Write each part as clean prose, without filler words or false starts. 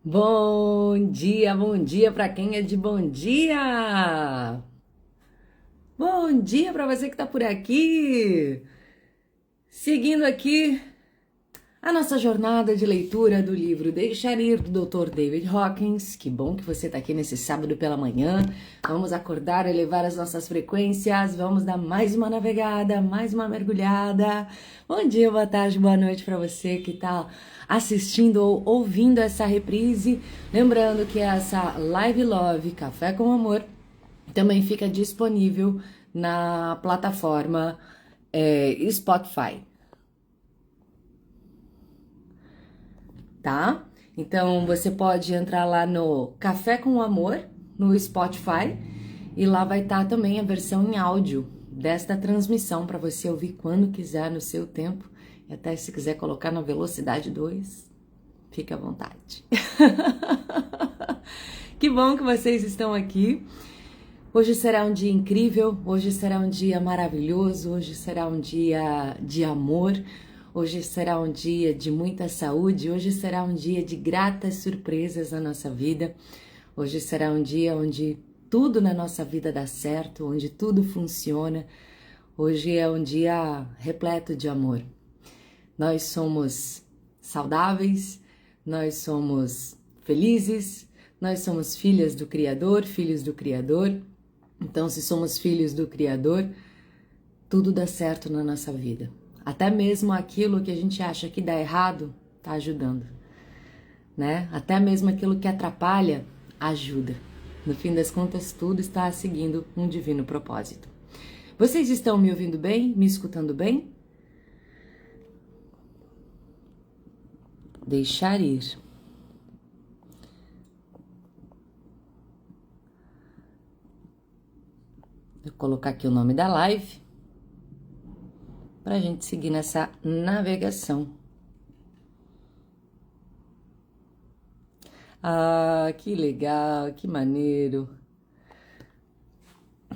Bom dia para quem é de bom dia! Bom dia para você que está por aqui! Seguindo aqui a nossa jornada de leitura do livro Deixar Ir, do Dr. David Hawkins. Que bom que você está aqui nesse sábado pela manhã. Vamos acordar, elevar as nossas frequências, vamos dar mais uma navegada, mais uma mergulhada. Bom dia, boa tarde, boa noite para você que está assistindo ou ouvindo essa reprise. Lembrando que essa Live Love Café com Amor também fica disponível na plataforma Spotify. Tá? Então você pode entrar lá no Café com Amor, no Spotify, e lá vai estar também a versão em áudio desta transmissão para você ouvir quando quiser, no seu tempo, e até se quiser colocar na velocidade 2, fique à vontade. Que bom que vocês estão aqui. Hoje será um dia incrível, hoje será um dia maravilhoso, hoje será um dia de amor. Hoje será um dia de muita saúde, hoje será um dia de gratas surpresas na nossa vida. Hoje será um dia onde tudo na nossa vida dá certo, onde tudo funciona. Hoje é um dia repleto de amor. Nós somos saudáveis, nós somos felizes, nós somos filhas do Criador, filhos do Criador. Então, se somos filhos do Criador, tudo dá certo na nossa vida. Até mesmo aquilo que a gente acha que dá errado, tá ajudando, né? Até mesmo aquilo que atrapalha, ajuda. No fim das contas, tudo está seguindo um divino propósito. Vocês estão me ouvindo bem? Me escutando bem? Deixar ir. Vou colocar aqui o nome da live para a gente seguir nessa navegação. Ah, que legal, que maneiro.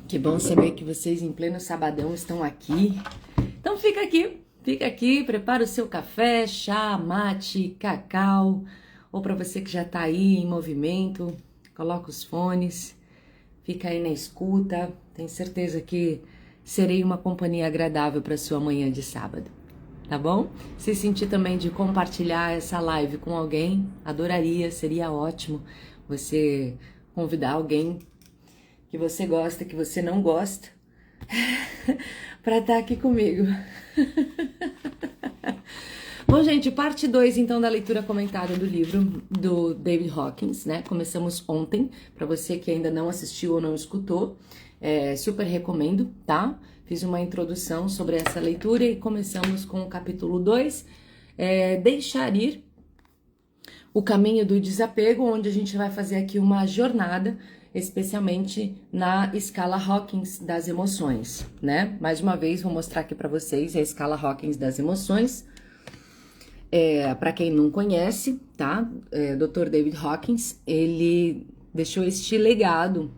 Que bom saber que vocês em pleno sabadão estão aqui. Então fica aqui, prepara o seu café, chá, mate, cacau, ou para você que já está aí em movimento, coloca os fones, fica aí na escuta. Tenho certeza que serei uma companhia agradável para sua manhã de sábado, tá bom? Se sentir também de compartilhar essa live com alguém, adoraria, seria ótimo você convidar alguém que você gosta, que você não gosta, para estar aqui comigo. Bom, gente, parte 2 então da leitura comentada do livro do David Hawkins, né? Começamos ontem, para você que ainda não assistiu ou não escutou, super recomendo, tá? Fiz uma introdução sobre essa leitura e começamos com o capítulo 2, Deixar Ir, o caminho do desapego, onde a gente vai fazer aqui uma jornada, especialmente na escala Hawkins das emoções, né? Mais uma vez, vou mostrar aqui para vocês a escala Hawkins das emoções. Para quem não conhece, tá? Dr. David Hawkins, ele deixou este legado,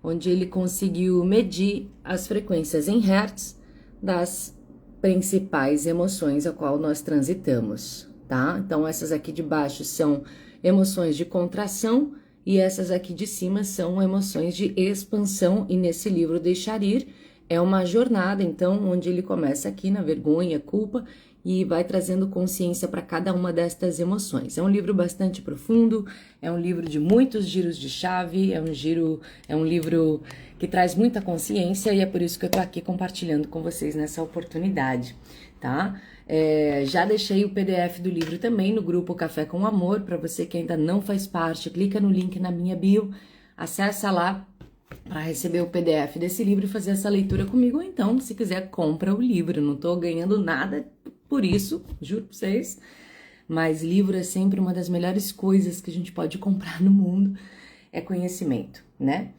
onde ele conseguiu medir as frequências em hertz das principais emoções a qual nós transitamos, tá? Então, essas aqui de baixo são emoções de contração e essas aqui de cima são emoções de expansão. E nesse livro Deixar Ir é uma jornada, então, onde ele começa aqui na vergonha, culpa, e vai trazendo consciência para cada uma destas emoções. É um livro bastante profundo, é um livro de muitos giros de chave, é um livro que traz muita consciência e é por isso que eu tô aqui compartilhando com vocês nessa oportunidade, tá? Já deixei o PDF do livro também no grupo Café com Amor, para você que ainda não faz parte, clica no link na minha bio, acessa lá para receber o PDF desse livro e fazer essa leitura comigo, ou então, se quiser, compra o livro. Não tô ganhando nada por isso, juro pra vocês, mas livro é sempre uma das melhores coisas que a gente pode comprar no mundo, é conhecimento, né?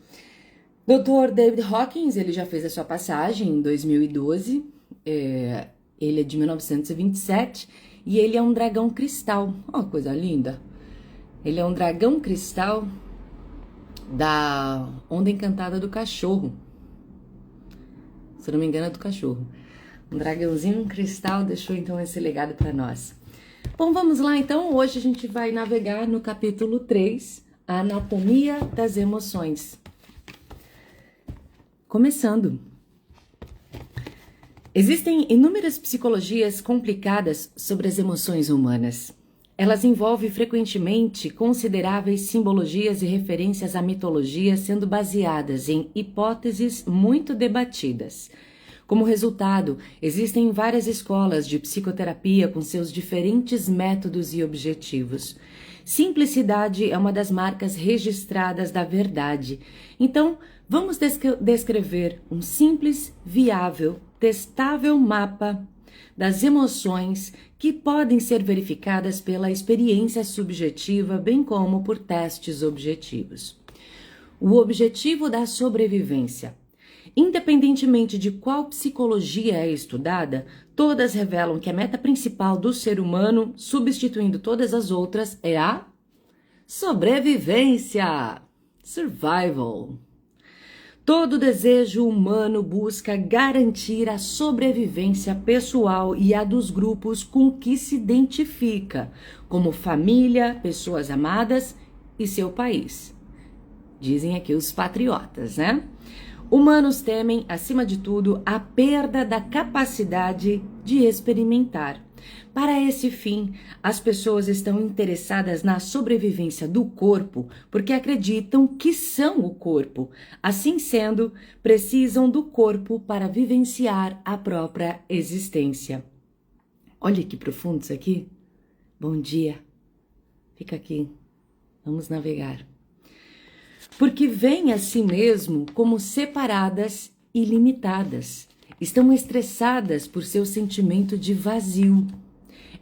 Dr. David Hawkins, ele já fez a sua passagem em 2012, ele é de 1927 e ele é um dragão cristal. Ó, coisa linda! Ele é um dragão cristal da Onda Encantada do Cachorro. Se eu não me engano, é do cachorro. Um dragãozinho cristal deixou então esse legado para nós. Bom, vamos lá então. Hoje a gente vai navegar no capítulo 3, a anatomia das emoções. Começando. Existem inúmeras psicologias complicadas sobre as emoções humanas. Elas envolvem frequentemente consideráveis simbologias e referências à mitologia, sendo baseadas em hipóteses muito debatidas. Como resultado, existem várias escolas de psicoterapia com seus diferentes métodos e objetivos. Simplicidade é uma das marcas registradas da verdade. Então, vamos descrever um simples, viável, testável mapa das emoções que podem ser verificadas pela experiência subjetiva, bem como por testes objetivos. O objetivo da sobrevivência. Independentemente de qual psicologia é estudada, todas revelam que a meta principal do ser humano, substituindo todas as outras, é a sobrevivência, survival. Todo desejo humano busca garantir a sobrevivência pessoal e a dos grupos com que se identifica, como família, pessoas amadas e seu país. Dizem aqui os patriotas, né? Humanos temem, acima de tudo, a perda da capacidade de experimentar. Para esse fim, as pessoas estão interessadas na sobrevivência do corpo porque acreditam que são o corpo. Assim sendo, precisam do corpo para vivenciar a própria existência. Olha que profundo isso aqui. Bom dia. Fica aqui. Vamos navegar. Porque veem a si mesmo como separadas e limitadas. Estão estressadas por seu sentimento de vazio.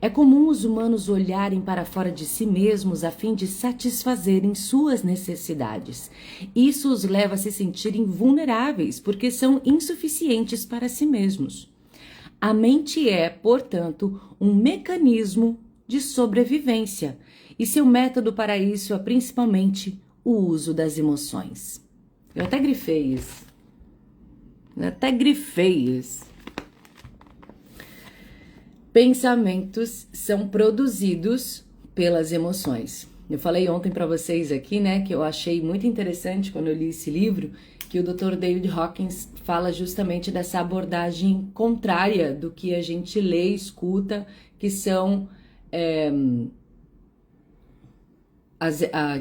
É comum os humanos olharem para fora de si mesmos a fim de satisfazerem suas necessidades. Isso os leva a se sentirem vulneráveis, porque são insuficientes para si mesmos. A mente é, portanto, um mecanismo de sobrevivência, e seu método para isso é principalmente o uso das emoções. Eu até grifei isso. Pensamentos são produzidos pelas emoções. Eu falei ontem para vocês aqui, né, que eu achei muito interessante quando eu li esse livro, que o Dr. David Hawkins fala justamente dessa abordagem contrária do que a gente lê e escuta, que são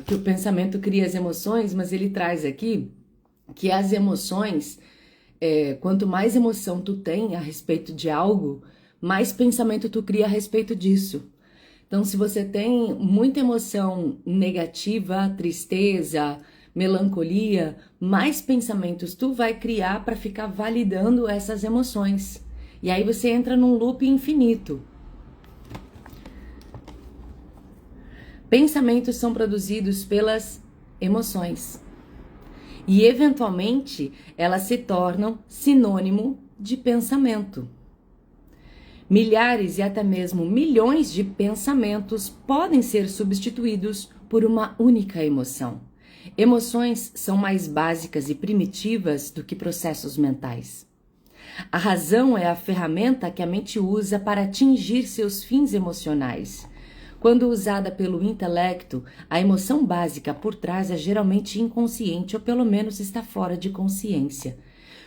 que o pensamento cria as emoções, mas ele traz aqui que as emoções, quanto mais emoção tu tem a respeito de algo, mais pensamento tu cria a respeito disso. Então, se você tem muita emoção negativa, tristeza, melancolia, mais pensamentos tu vai criar para ficar validando essas emoções. E aí você entra num loop infinito. Pensamentos são produzidos pelas emoções. E, eventualmente, elas se tornam sinônimo de pensamento. Milhares e até mesmo milhões de pensamentos podem ser substituídos por uma única emoção. Emoções são mais básicas e primitivas do que processos mentais. A razão é a ferramenta que a mente usa para atingir seus fins emocionais. Quando usada pelo intelecto, a emoção básica por trás é geralmente inconsciente ou pelo menos está fora de consciência.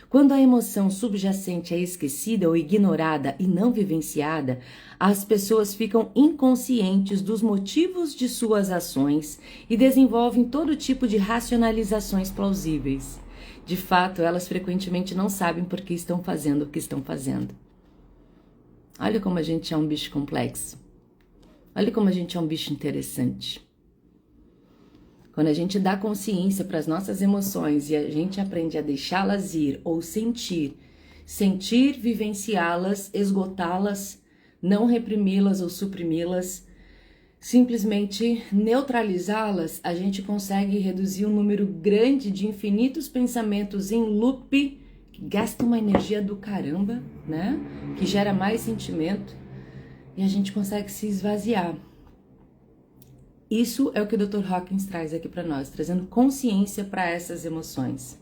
Quando a emoção subjacente é esquecida ou ignorada e não vivenciada, as pessoas ficam inconscientes dos motivos de suas ações e desenvolvem todo tipo de racionalizações plausíveis. De fato, elas frequentemente não sabem por que estão fazendo o que estão fazendo. Olha como a gente é um bicho complexo. Olha como a gente é um bicho interessante. Quando a gente dá consciência para as nossas emoções e a gente aprende a deixá-las ir ou sentir, vivenciá-las, esgotá-las, não reprimi-las ou suprimi-las, simplesmente neutralizá-las, a gente consegue reduzir um número grande de infinitos pensamentos em loop, que gastam uma energia do caramba, né? Que gera mais sentimento e a gente consegue se esvaziar. Isso é o que o Dr. Hawkins traz aqui para nós, trazendo consciência para essas emoções.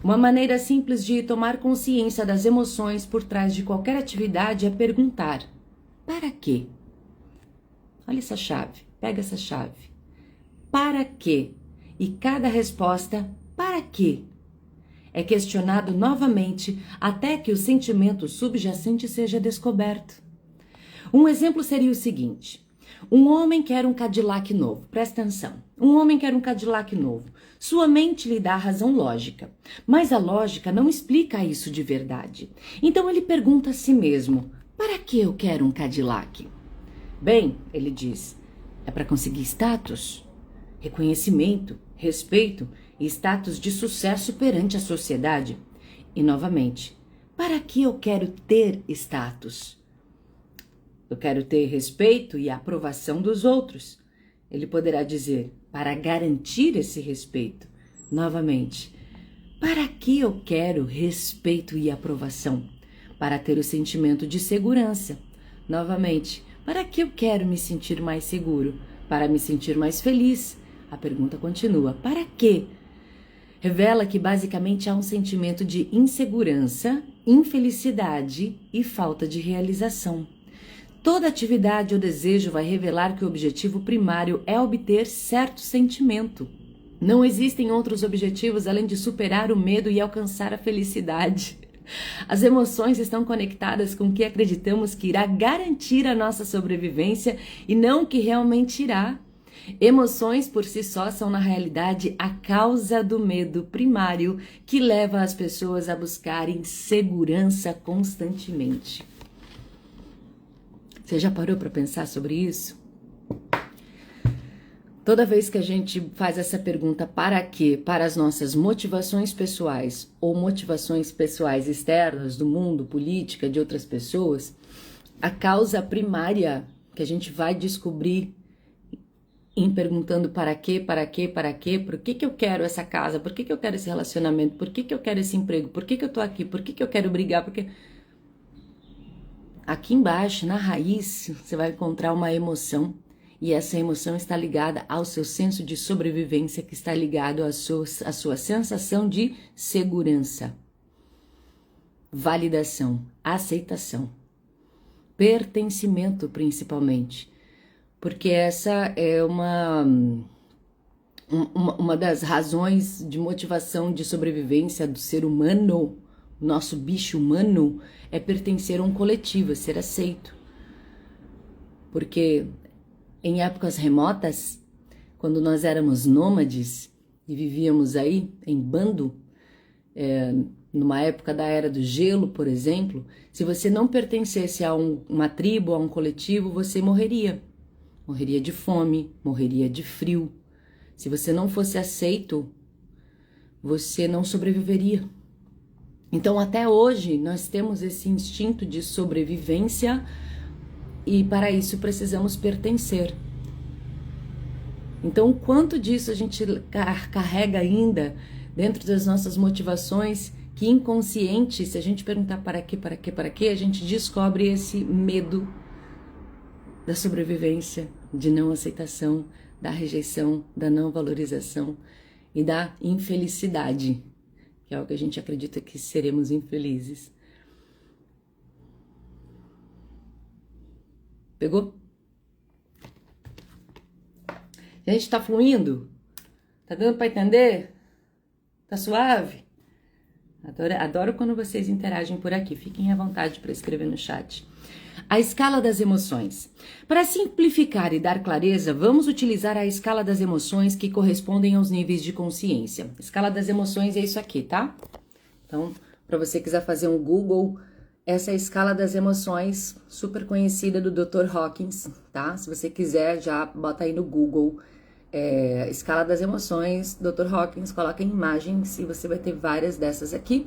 Uma maneira simples de tomar consciência das emoções por trás de qualquer atividade é perguntar: para quê? Olha essa chave, pega essa chave. Para quê? E cada resposta, para quê? É questionado novamente até que o sentimento subjacente seja descoberto. Um exemplo seria o seguinte: um homem quer um Cadillac novo, presta atenção. Um homem quer um Cadillac novo. Sua mente lhe dá a razão lógica, mas a lógica não explica isso de verdade. Então ele pergunta a si mesmo: para que eu quero um Cadillac? Bem, ele diz, é para conseguir status, reconhecimento, respeito e status de sucesso perante a sociedade. E novamente, para que eu quero ter status? Eu quero ter respeito e aprovação dos outros. Ele poderá dizer, para garantir esse respeito. Novamente, para que eu quero respeito e aprovação? Para ter o sentimento de segurança. Novamente, para que eu quero me sentir mais seguro? Para me sentir mais feliz? A pergunta continua, para quê? Revela que basicamente há um sentimento de insegurança, infelicidade e falta de realização. Toda atividade ou desejo vai revelar que o objetivo primário é obter certo sentimento. Não existem outros objetivos além de superar o medo e alcançar a felicidade. As emoções estão conectadas com o que acreditamos que irá garantir a nossa sobrevivência e não o que realmente irá. Emoções por si só são, na realidade, a causa do medo primário que leva as pessoas a buscarem segurança constantemente. Você já parou para pensar sobre isso? Toda vez que a gente faz essa pergunta para quê? Para as nossas motivações pessoais ou motivações pessoais externas do mundo, política, de outras pessoas, a causa primária que a gente vai descobrir em perguntando para quê, para quê, para quê, por que eu quero essa casa, por que eu quero esse relacionamento, por que eu quero esse emprego, por que eu tô aqui, por que eu quero brigar, porque... Aqui embaixo, na raiz, você vai encontrar uma emoção e essa emoção está ligada ao seu senso de sobrevivência, que está ligado à sua sensação de segurança, validação, aceitação, pertencimento principalmente, porque essa é uma das razões de motivação de sobrevivência do ser humano. Nosso bicho humano é pertencer a um coletivo, ser aceito. Porque em épocas remotas, quando nós éramos nômades e vivíamos aí em bando, numa época da Era do Gelo, por exemplo, se você não pertencesse a uma tribo, a um coletivo, você morreria. Morreria de fome, morreria de frio. Se você não fosse aceito, você não sobreviveria. Então, até hoje, nós temos esse instinto de sobrevivência e, para isso, precisamos pertencer. Então, o quanto disso a gente carrega ainda dentro das nossas motivações, que inconsciente, se a gente perguntar para quê, a gente descobre esse medo da sobrevivência, de não aceitação, da rejeição, da não valorização e da infelicidade. Que é o que a gente acredita que seremos infelizes. Pegou? Gente, tá fluindo? Tá dando para entender? Tá suave? Adoro quando vocês interagem por aqui. Fiquem à vontade para escrever no chat. A escala das emoções. Para simplificar e dar clareza, vamos utilizar a escala das emoções que correspondem aos níveis de consciência. A escala das emoções é isso aqui, tá? Então, para você quiser fazer um Google, essa é a escala das emoções, super conhecida do Dr. Hawkins, tá? Se você quiser, já bota aí no Google, escala das emoções, Dr. Hawkins, coloca em imagens e você vai ter várias dessas aqui.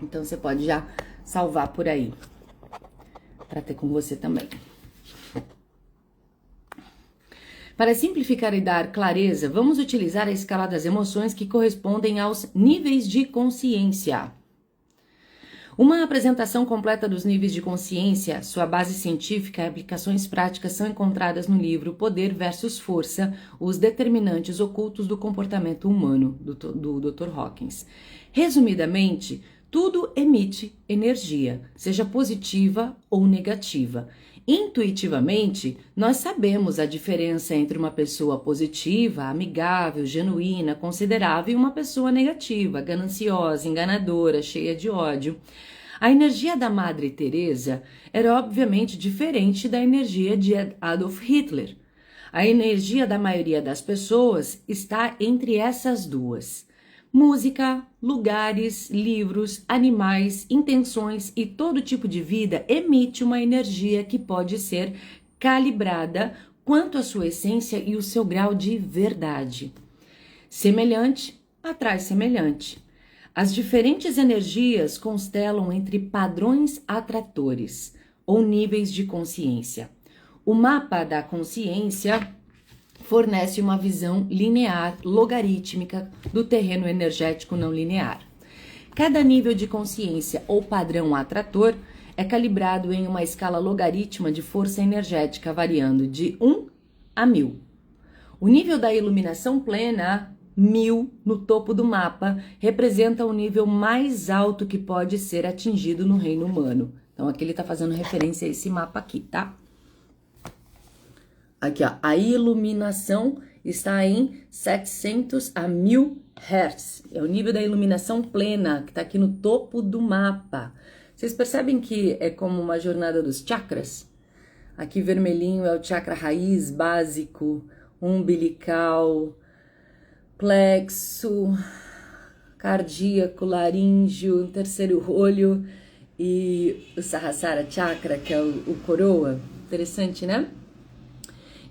Então, você pode já salvar por aí, para ter com você também. Para simplificar e dar clareza, vamos utilizar a escala das emoções que correspondem aos níveis de consciência. Uma apresentação completa dos níveis de consciência, sua base científica e aplicações práticas são encontradas no livro Poder versus Força, os determinantes ocultos do comportamento humano, do Dr. Hawkins. Resumidamente, tudo emite energia, seja positiva ou negativa. Intuitivamente, nós sabemos a diferença entre uma pessoa positiva, amigável, genuína, considerável e uma pessoa negativa, gananciosa, enganadora, cheia de ódio. A energia da Madre Teresa era obviamente diferente da energia de Adolf Hitler. A energia da maioria das pessoas está entre essas duas. Música, lugares, livros, animais, intenções e todo tipo de vida emite uma energia que pode ser calibrada quanto à sua essência e o seu grau de verdade. Semelhante atrai semelhante. As diferentes energias constelam entre padrões atratores ou níveis de consciência. O mapa da consciência fornece uma visão linear, logarítmica do terreno energético não linear. Cada nível de consciência ou padrão atrator é calibrado em uma escala logarítmica de força energética variando de 1 a 1000. O nível da iluminação plena, 1000, no topo do mapa, representa o nível mais alto que pode ser atingido no reino humano. Então aqui ele está fazendo referência a esse mapa aqui, tá? Aqui, ó, a iluminação está em 700 a 1000 Hz. É o nível da iluminação plena, que está aqui no topo do mapa. Vocês percebem que é como uma jornada dos chakras? Aqui vermelhinho é o chakra raiz básico, umbilical, plexo, cardíaco, laríngeo, terceiro olho e o Sahasrara Chakra, que é o coroa. Interessante, né?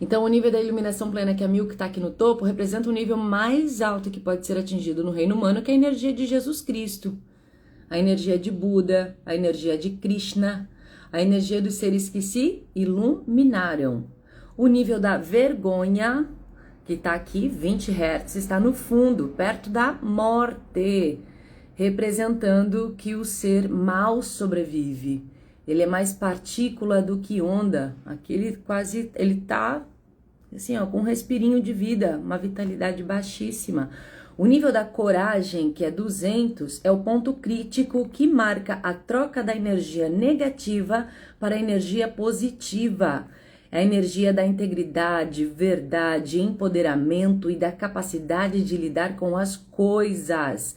Então, o nível da iluminação plena, que é 1000, que está aqui no topo, representa o nível mais alto que pode ser atingido no reino humano, que é a energia de Jesus Cristo, a energia de Buda, a energia de Krishna, a energia dos seres que se iluminaram. O nível da vergonha, que está aqui, 20 Hz, está no fundo, perto da morte, representando que o ser mal sobrevive. Ele é mais partícula do que onda. Aqui ele tá assim, ó, com um respirinho de vida, uma vitalidade baixíssima. O nível da coragem, que é 200, é o ponto crítico que marca a troca da energia negativa para a energia positiva. É a energia da integridade, verdade, empoderamento e da capacidade de lidar com as coisas.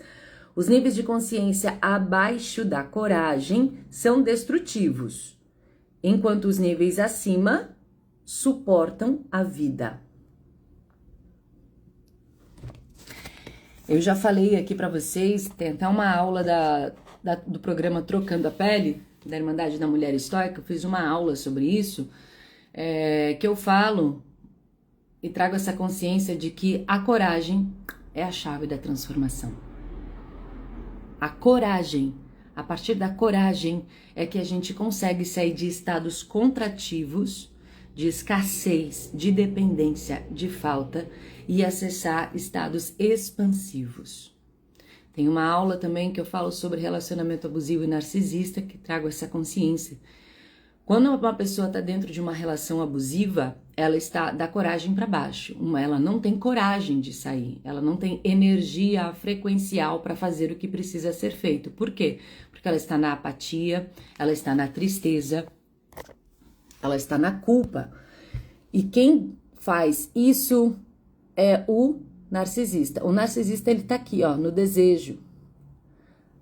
Os níveis de consciência abaixo da coragem são destrutivos, enquanto os níveis acima suportam a vida. Eu já falei aqui para vocês, tem até uma aula do programa Trocando a Pele, da Irmandade da Mulher Estoica, eu fiz uma aula sobre isso, que eu falo e trago essa consciência de que a coragem é a chave da transformação. A coragem, a partir da coragem é que a gente consegue sair de estados contrativos, de escassez, de dependência, de falta e acessar estados expansivos. Tem uma aula também que eu falo sobre relacionamento abusivo e narcisista, que trago essa consciência. Quando uma pessoa está dentro de uma relação abusiva, ela está da coragem para baixo. Ela não tem coragem de sair, ela não tem energia frequencial para fazer o que precisa ser feito. Por quê? Porque ela está na apatia, ela está na tristeza, ela está na culpa. E quem faz isso é o narcisista. O narcisista, ele tá aqui, ó, no desejo.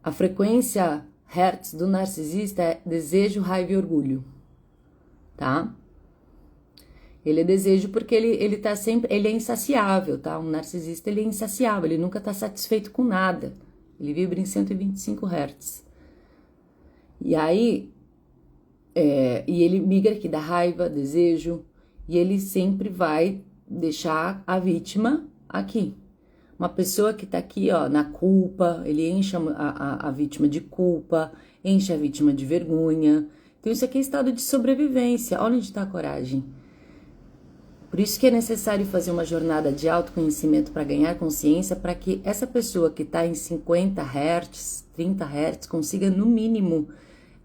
A frequência Hertz do narcisista é desejo, raiva e orgulho, tá? Ele é desejo porque ele tá sempre, ele é insaciável, tá? Um narcisista, ele é insaciável, ele nunca tá satisfeito com nada. Ele vibra em 125 Hz. E aí, e ele migra aqui da raiva, desejo, e ele sempre vai deixar a vítima aqui. Uma pessoa que tá aqui, ó, na culpa, ele enche a vítima de culpa, enche a vítima de vergonha. Então isso aqui é estado de sobrevivência. Olha onde tá a coragem. Por isso que é necessário fazer uma jornada de autoconhecimento para ganhar consciência, para que essa pessoa que está em 50 Hz, 30 Hz, consiga no mínimo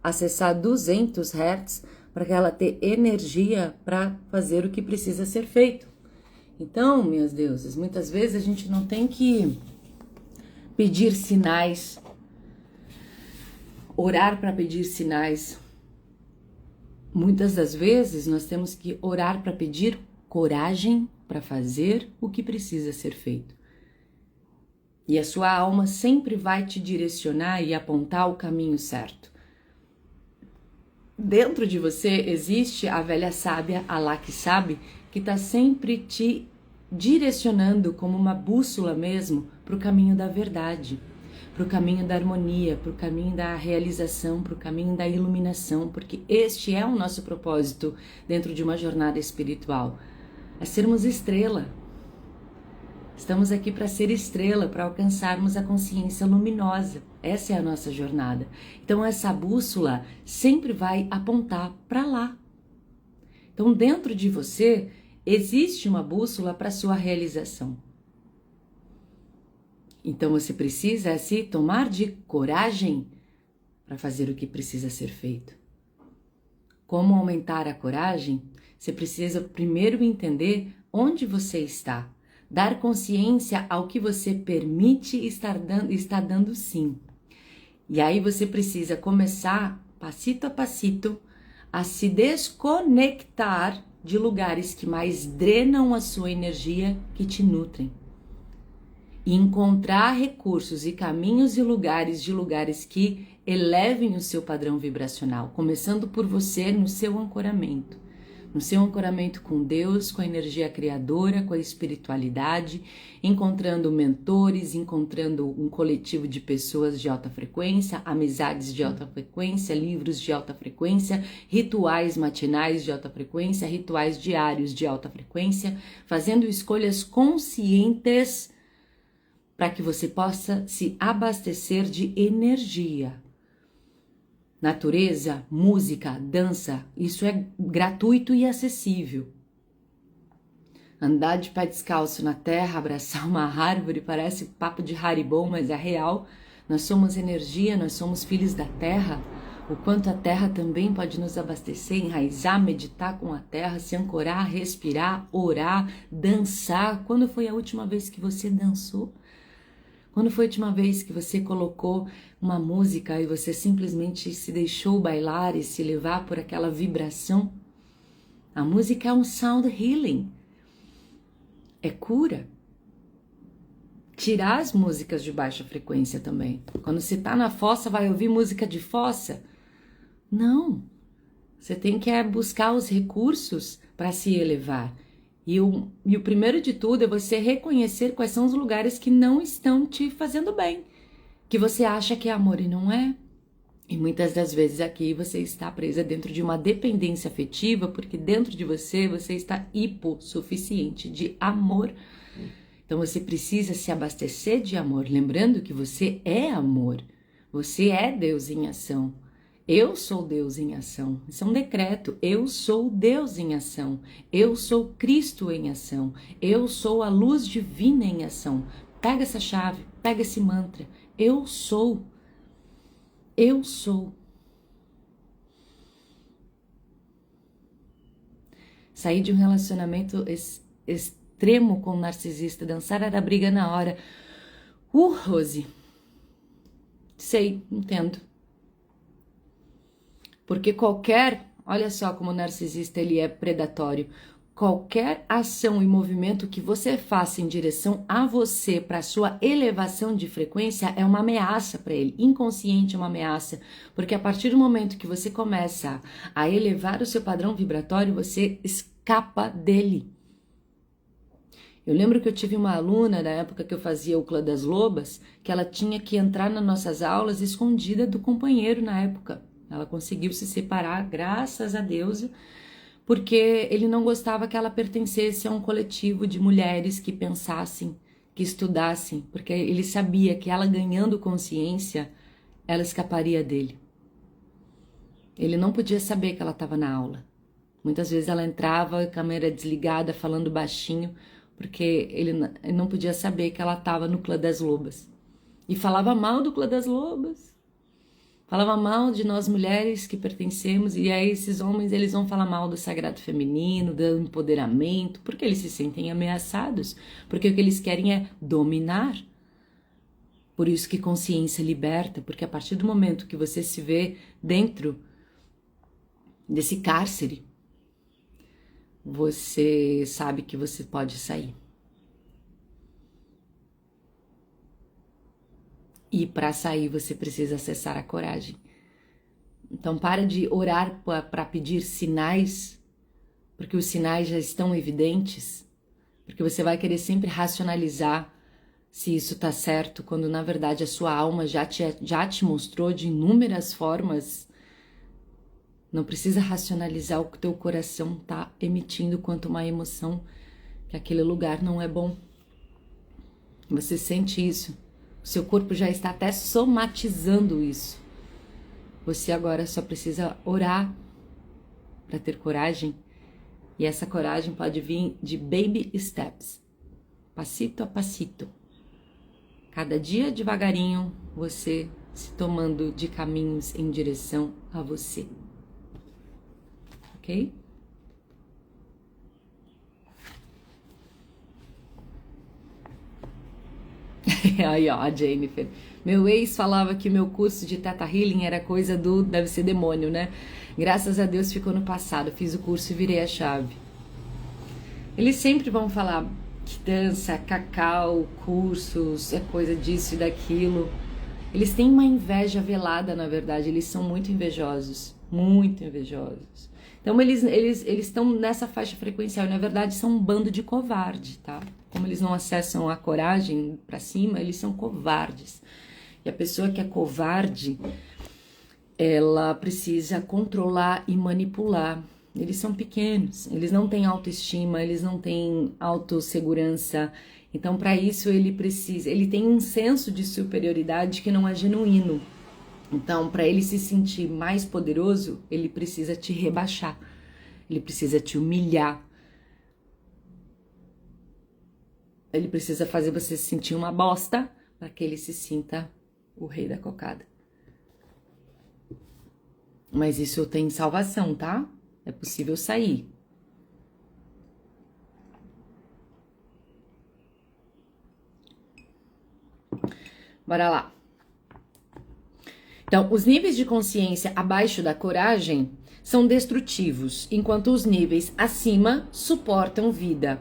acessar 200 Hz, para que ela tenha energia para fazer o que precisa ser feito. Então, minhas deusas, muitas vezes a gente não tem que pedir sinais, orar para pedir sinais. Muitas das vezes nós temos que orar para pedir coragem para fazer o que precisa ser feito. E a sua alma sempre vai te direcionar e apontar o caminho certo. Dentro de você existe a velha sábia, Alá que sabe, que está sempre te direcionando como uma bússola mesmo para o caminho da verdade, para o caminho da harmonia, para o caminho da realização, para o caminho da iluminação, porque este é o nosso propósito dentro de uma jornada espiritual, é sermos estrela. Estamos aqui para ser estrela, para alcançarmos a consciência luminosa. Essa é a nossa jornada. Então essa bússola sempre vai apontar para lá. Então dentro de você existe uma bússola para sua realização. Então você precisa se tomar de coragem para fazer o que precisa ser feito. Como aumentar a coragem? Você precisa primeiro entender onde você está. Dar consciência ao que você permite está dando sim. E aí você precisa começar, passito a passito, a se desconectar de lugares que mais drenam a sua energia, que te nutrem. E encontrar recursos e caminhos e lugares que elevem o seu padrão vibracional, começando por você no seu ancoramento. No seu ancoramento com Deus, com a energia criadora, com a espiritualidade, encontrando mentores, encontrando um coletivo de pessoas de alta frequência, amizades de alta frequência, livros de alta frequência, rituais matinais de alta frequência, rituais diários de alta frequência, fazendo escolhas conscientes para que você possa se abastecer de energia. Natureza, música, dança, isso é gratuito e acessível. Andar de pé descalço na terra, abraçar uma árvore, parece papo de Haribon, mas é real. Nós somos energia, nós somos filhos da terra. O quanto a terra também pode nos abastecer, enraizar, meditar com a terra, se ancorar, respirar, orar, dançar. Quando foi a última vez que você dançou? Quando foi a última vez que você colocou uma música e você simplesmente se deixou bailar e se levar por aquela vibração? A música é um sound healing. É cura. Tirar as músicas de baixa frequência também. Quando você tá na fossa, vai ouvir música de fossa? Não. Você tem que buscar os recursos para se elevar. E o primeiro de tudo é você reconhecer quais são os lugares que não estão te fazendo bem, que você acha que é amor e não é. E muitas das vezes aqui você está presa dentro de uma dependência afetiva, porque dentro de você está hipossuficiente de amor. Então você precisa se abastecer de amor, lembrando que você é amor, você é Deus em ação. Eu sou Deus em ação. Isso é um decreto. Eu sou Deus em ação. Eu sou Cristo em ação. Eu sou a luz divina em ação. Pega essa chave, pega esse mantra. Eu sou. Eu sou. Saí de um relacionamento extremo com um narcisista. Dançar era briga na hora. Rose. Sei, entendo. Porque olha só como o narcisista ele é predatório, qualquer ação e movimento que você faça em direção a você, para sua elevação de frequência, é uma ameaça para ele, inconsciente é uma ameaça, porque a partir do momento que você começa a elevar o seu padrão vibratório, você escapa dele. Eu lembro que eu tive uma aluna, na época que eu fazia o Clã das Lobas, que ela tinha que entrar nas nossas aulas escondida do companheiro na época. Ela conseguiu se separar, graças a Deus, porque ele não gostava que ela pertencesse a um coletivo de mulheres que pensassem, que estudassem, porque ele sabia que ela ganhando consciência, ela escaparia dele. Ele não podia saber que ela estava na aula. Muitas vezes ela entrava, câmera desligada, falando baixinho, porque ele não podia saber que ela estava no Clã das Lobas. E falava mal do Clã das Lobas. Falava mal de nós mulheres que pertencemos, e aí esses homens eles vão falar mal do sagrado feminino, do empoderamento, porque eles se sentem ameaçados, porque o que eles querem é dominar. Por isso que consciência liberta, porque a partir do momento que você se vê dentro desse cárcere, você sabe que você pode sair. E para sair você precisa acessar a coragem. Então para de orar para pedir sinais, porque os sinais já estão evidentes, porque você vai querer sempre racionalizar se isso está certo, quando na verdade a sua alma já te mostrou de inúmeras formas. Não precisa racionalizar o que o teu coração está emitindo quanto uma emoção, que aquele lugar não é bom. Você sente isso, o seu corpo já está até somatizando isso. Você agora só precisa orar para ter coragem, e essa coragem pode vir de baby steps, passito a passito. Cada dia devagarinho você se tomando de caminhos em direção a você. Ok? Aí, ó, a Jennifer. Meu ex falava que o meu curso de Theta Healing era coisa do... deve ser demônio, né? Graças a Deus ficou no passado. Fiz o curso e virei a chave. Eles sempre vão falar que dança, cacau, cursos, é coisa disso e daquilo. Eles têm uma inveja velada, na verdade. Eles são muito invejosos. Muito invejosos. Então, eles estão nessa faixa frequencial. E, na verdade, são um bando de covarde, tá? Como eles não acessam a coragem pra cima, eles são covardes. E a pessoa que é covarde, ela precisa controlar e manipular. Eles são pequenos, eles não têm autoestima, eles não têm autossegurança. Então, para isso, ele tem um senso de superioridade que não é genuíno. Então, para ele se sentir mais poderoso, ele precisa te rebaixar, ele precisa te humilhar. Ele precisa fazer você se sentir uma bosta para que ele se sinta o rei da cocada. Mas isso tem salvação, tá? É possível sair. Bora lá. Então, os níveis de consciência abaixo da coragem são destrutivos, enquanto os níveis acima suportam vida.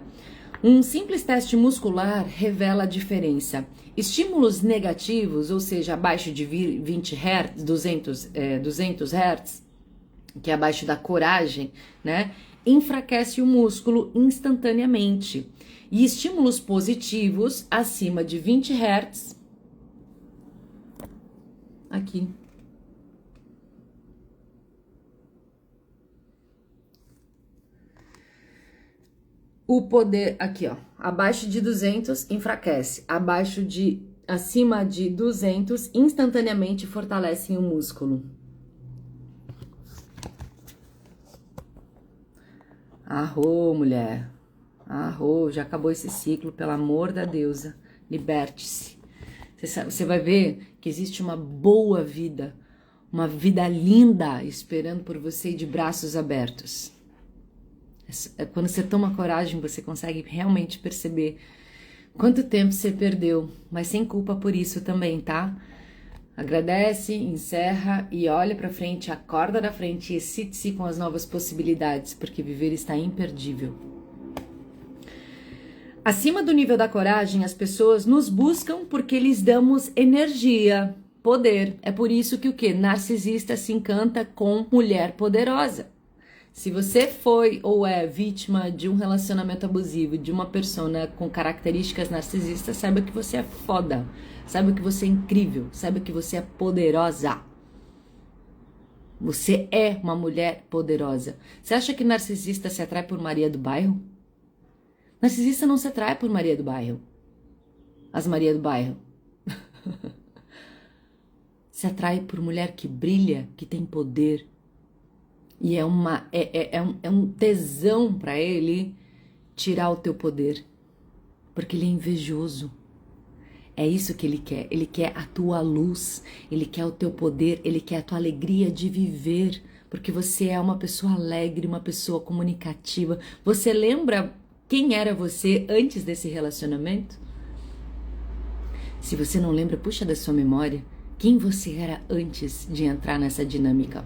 Um simples teste muscular revela a diferença. Estímulos negativos, ou seja, abaixo de 20 Hz, 200 Hz, que é abaixo da coragem, né, enfraquece o músculo instantaneamente. E estímulos positivos acima de 20 Hz, aqui, o poder, aqui ó, abaixo de 200 enfraquece, acima de 200 instantaneamente fortalecem o músculo. Arrô, mulher, arrô, já acabou esse ciclo, pelo amor da deusa, liberte-se. Você vai ver que existe uma boa vida, uma vida linda esperando por você de braços abertos. Quando você toma coragem, você consegue realmente perceber quanto tempo você perdeu, mas sem culpa por isso também, tá? Agradece, encerra e olha pra frente, acorda da frente e excite-se com as novas possibilidades, porque viver está imperdível. Acima do nível da coragem, as pessoas nos buscam porque lhes damos energia, poder. É por isso que o quê? Narcisista se encanta com mulher poderosa. Se você foi ou é vítima de um relacionamento abusivo, de uma persona com características narcisistas, saiba que você é foda, saiba que você é incrível, saiba que você é poderosa. Você é uma mulher poderosa. Você acha que narcisista se atrai por Maria do Bairro? Narcisista não se atrai por Maria do Bairro. As Maria do Bairro. Se atrai por mulher que brilha, que tem poder. E é um tesão para ele tirar o teu poder. Porque ele é invejoso. É isso que ele quer. Ele quer a tua luz. Ele quer o teu poder. Ele quer a tua alegria de viver. Porque você é uma pessoa alegre, uma pessoa comunicativa. Você lembra quem era você antes desse relacionamento? Se você não lembra, puxa da sua memória. Quem você era antes de entrar nessa dinâmica?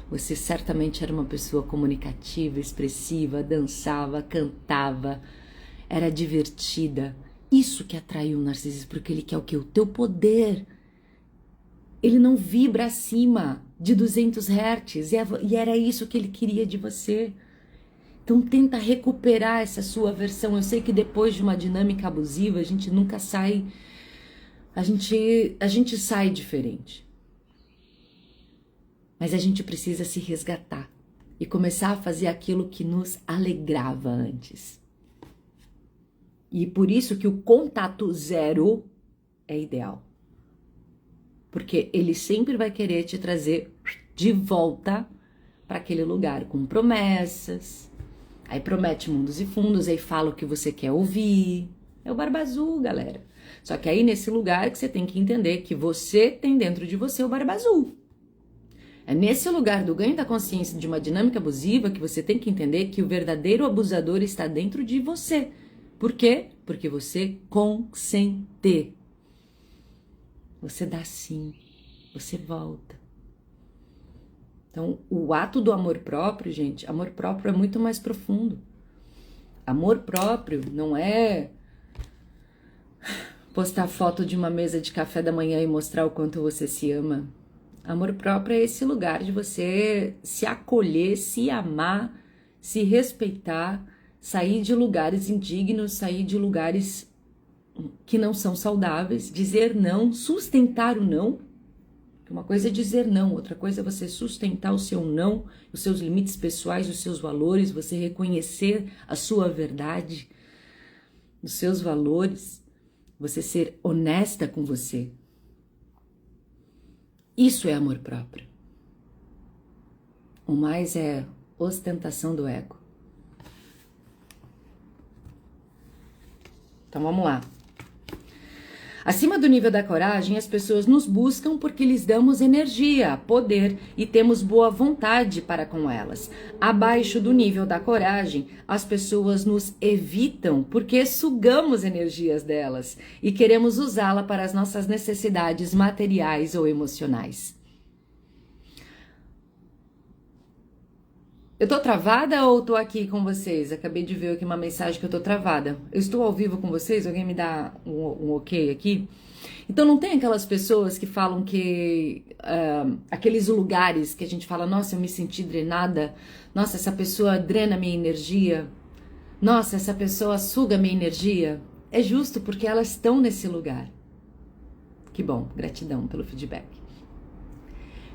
Você certamente era uma pessoa comunicativa, expressiva, dançava, cantava, era divertida. Isso que atraiu o narcisista, porque ele quer o quê? O teu poder. Ele não vibra acima de 200 Hz e era isso que ele queria de você. Então tenta recuperar essa sua versão. Eu sei que depois de uma dinâmica abusiva a gente nunca sai, a gente sai diferente. Mas a gente precisa se resgatar e começar a fazer aquilo que nos alegrava antes. E por isso que o contato zero é ideal. Porque ele sempre vai querer te trazer de volta para aquele lugar com promessas. Aí promete mundos e fundos, aí fala o que você quer ouvir. É o Barba Azul, galera. Só que aí nesse lugar que você tem que entender que você tem dentro de você o Barba Azul. É nesse lugar do ganho da consciência de uma dinâmica abusiva que você tem que entender que o verdadeiro abusador está dentro de você. Por quê? Porque você consente. Você dá sim, você volta. Então, o ato do amor próprio, gente, amor próprio é muito mais profundo. Amor próprio não é postar foto de uma mesa de café da manhã e mostrar o quanto você se ama. Amor próprio é esse lugar de você se acolher, se amar, se respeitar, sair de lugares indignos, sair de lugares que não são saudáveis, dizer não, sustentar o não. Uma coisa é dizer não, outra coisa é você sustentar o seu não, os seus limites pessoais, os seus valores, você reconhecer a sua verdade, os seus valores, você ser honesta com você. Isso é amor próprio. O mais é ostentação do ego. Então vamos lá. Acima do nível da coragem, as pessoas nos buscam porque lhes damos energia, poder e temos boa vontade para com elas. Abaixo do nível da coragem, as pessoas nos evitam porque sugamos energias delas e queremos usá-la para as nossas necessidades materiais ou emocionais. Eu tô travada ou tô aqui com vocês? Acabei de ver aqui uma mensagem que eu tô travada. Eu estou ao vivo com vocês? Alguém me dá um ok aqui? Então não tem aquelas pessoas que falam que aqueles lugares que a gente fala, nossa, eu me senti drenada, nossa, essa pessoa drena minha energia, nossa, essa pessoa suga minha energia. É justo porque elas estão nesse lugar. Que bom, gratidão pelo feedback.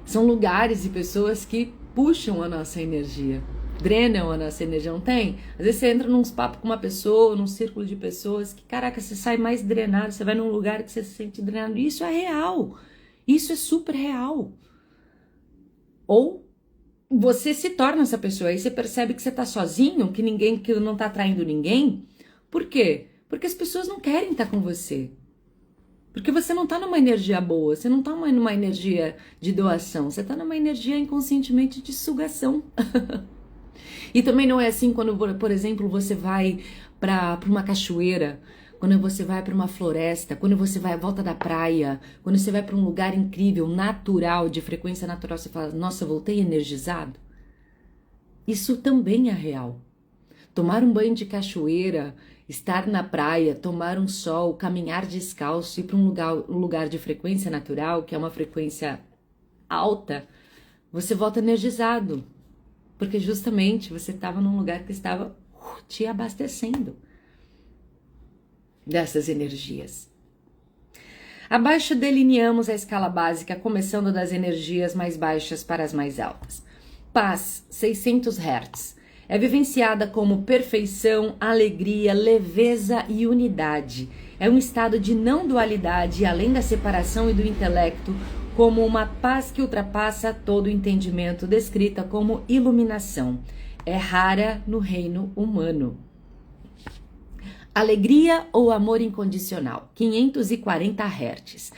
São lugares e pessoas que puxam a nossa energia, drenam a nossa energia, não tem? Às vezes você entra num papo com uma pessoa, num círculo de pessoas, que caraca, você sai mais drenado, você vai num lugar que você se sente drenado, isso é real, isso é super real. Ou você se torna essa pessoa, aí você percebe que você tá sozinho, que não tá atraindo ninguém. Por quê? Porque as pessoas não querem estar com você. Porque você não tá numa energia boa, você não tá numa energia de doação, você tá numa energia inconscientemente de sugação. E também não é assim quando, por exemplo, você vai para uma cachoeira, quando você vai para uma floresta, quando você vai à volta da praia, quando você vai para um lugar incrível, natural, de frequência natural, você fala, nossa, voltei energizado. Isso também é real. Tomar um banho de cachoeira, estar na praia, tomar um sol, caminhar descalço, ir para um lugar de frequência natural, que é uma frequência alta, você volta energizado. Porque justamente você estava num lugar que estava te abastecendo dessas energias. Abaixo delineamos a escala básica, começando das energias mais baixas para as mais altas. Paz, 600 Hz. É vivenciada como perfeição, alegria, leveza e unidade. É um estado de não dualidade, além da separação e do intelecto, como uma paz que ultrapassa todo o entendimento, descrita como iluminação. É rara no reino humano. Alegria ou amor incondicional, 540 Hz.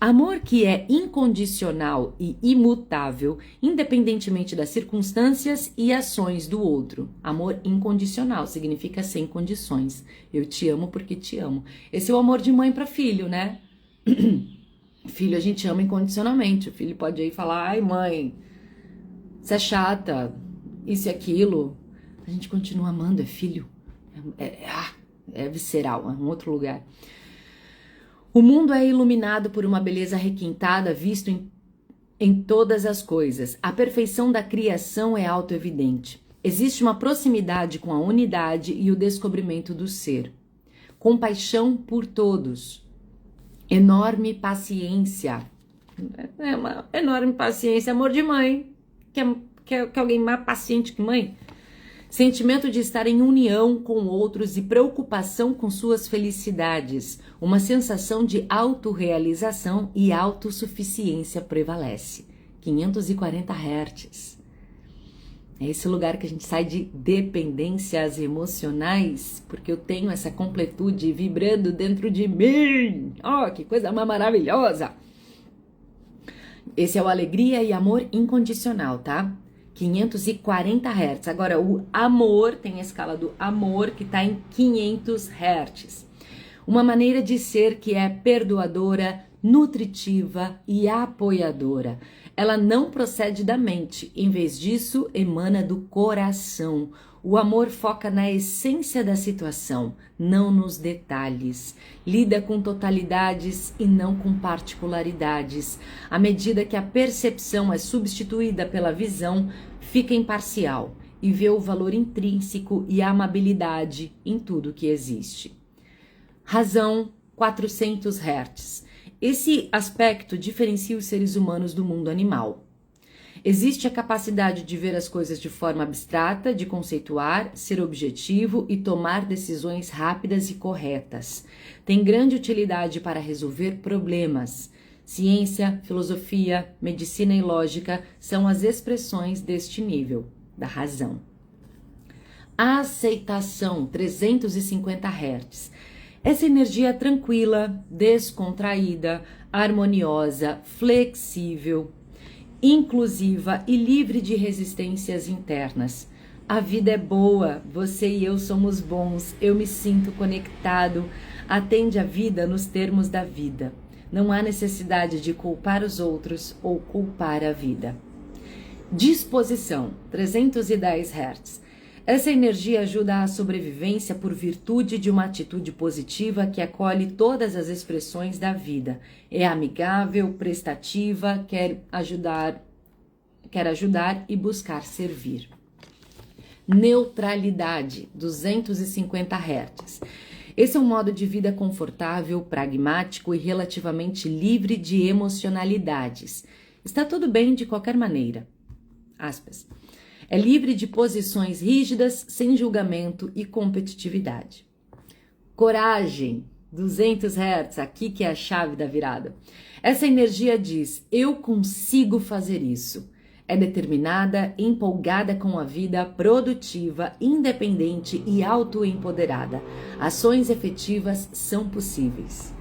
Amor que é incondicional e imutável, independentemente das circunstâncias e ações do outro. Amor incondicional significa sem condições. Eu te amo porque te amo. Esse é o amor de mãe para filho, né? Filho a gente ama incondicionalmente. O filho pode aí falar, ai mãe, se é chata, isso e aquilo, a gente continua amando, é filho, é visceral, é um outro lugar. O mundo é iluminado por uma beleza requintada, visto em todas as coisas. A perfeição da criação é autoevidente. Existe uma proximidade com a unidade e o descobrimento do ser. Compaixão por todos. Enorme paciência. É uma enorme paciência. Amor de mãe. Quer alguém mais paciente que mãe? Sentimento de estar em união com outros e preocupação com suas felicidades. Uma sensação de autorrealização e autossuficiência prevalece. 540 Hz. É esse lugar que a gente sai de dependências emocionais, porque eu tenho essa completude vibrando dentro de mim. Oh, que coisa mais maravilhosa! Esse é o alegria e amor incondicional, tá? 540 Hz. Agora, o amor, tem a escala do amor que está em 500 Hz. Uma maneira de ser que é perdoadora, nutritiva e apoiadora. Ela não procede da mente, em vez disso, emana do coração. O amor foca na essência da situação, não nos detalhes. Lida com totalidades e não com particularidades. À medida que a percepção é substituída pela visão, fica imparcial e vê o valor intrínseco e a amabilidade em tudo que existe. Razão 400 Hz. Esse aspecto diferencia os seres humanos do mundo animal. Existe a capacidade de ver as coisas de forma abstrata, de conceituar, ser objetivo e tomar decisões rápidas e corretas. Tem grande utilidade para resolver problemas. Ciência, filosofia, medicina e lógica são as expressões deste nível, da razão. Aceitação 350 Hz. Essa energia tranquila, descontraída, harmoniosa, flexível, inclusiva e livre de resistências internas. A vida é boa, você e eu somos bons, eu me sinto conectado. Atende a vida nos termos da vida. Não há necessidade de culpar os outros ou culpar a vida. Disposição, 310 Hz. Essa energia ajuda à sobrevivência por virtude de uma atitude positiva que acolhe todas as expressões da vida. É amigável, prestativa, quer ajudar e buscar servir. Neutralidade, 250 Hz. Esse é um modo de vida confortável, pragmático e relativamente livre de emocionalidades. Está tudo bem de qualquer maneira. Aspas. É livre de posições rígidas, sem julgamento e competitividade. Coragem, 200 Hz, aqui que é a chave da virada. Essa energia diz, eu consigo fazer isso. É determinada, empolgada com a vida, produtiva, independente e autoempoderada. Ações efetivas são possíveis.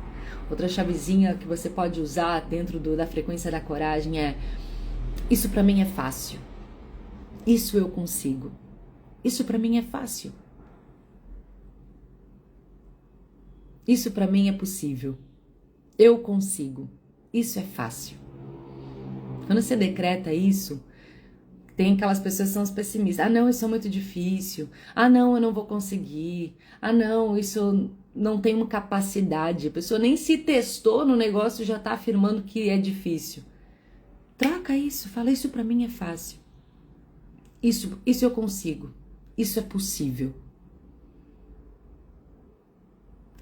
Outra chavezinha que você pode usar dentro da frequência da coragem é, isso para mim é fácil. Isso eu consigo. Isso para mim é fácil. Isso para mim é possível. Eu consigo. Isso é fácil. Quando você decreta isso, tem aquelas pessoas que são as pessimistas. Ah, não, isso é muito difícil. Ah, não, eu não vou conseguir. Ah, não, isso não tenho capacidade. A pessoa nem se testou no negócio e já está afirmando que é difícil. Troca isso. Fala, isso para mim é fácil. Isso eu consigo. Isso é possível.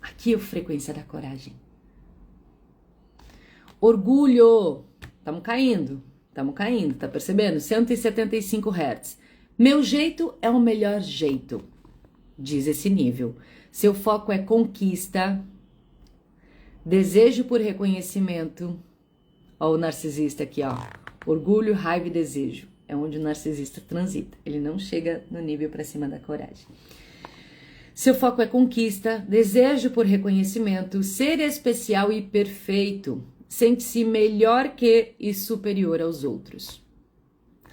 Aqui é a frequência da coragem. Orgulho. Estamos caindo, tá percebendo? 175 Hz. Meu jeito é o melhor jeito, diz esse nível. Seu foco é conquista, desejo por reconhecimento. Ó, o narcisista aqui, ó. Orgulho, raiva e desejo. É onde o narcisista transita. Ele não chega no nível para cima da coragem. Seu foco é conquista, desejo por reconhecimento, ser especial e perfeito. Sente-se melhor que e superior aos outros.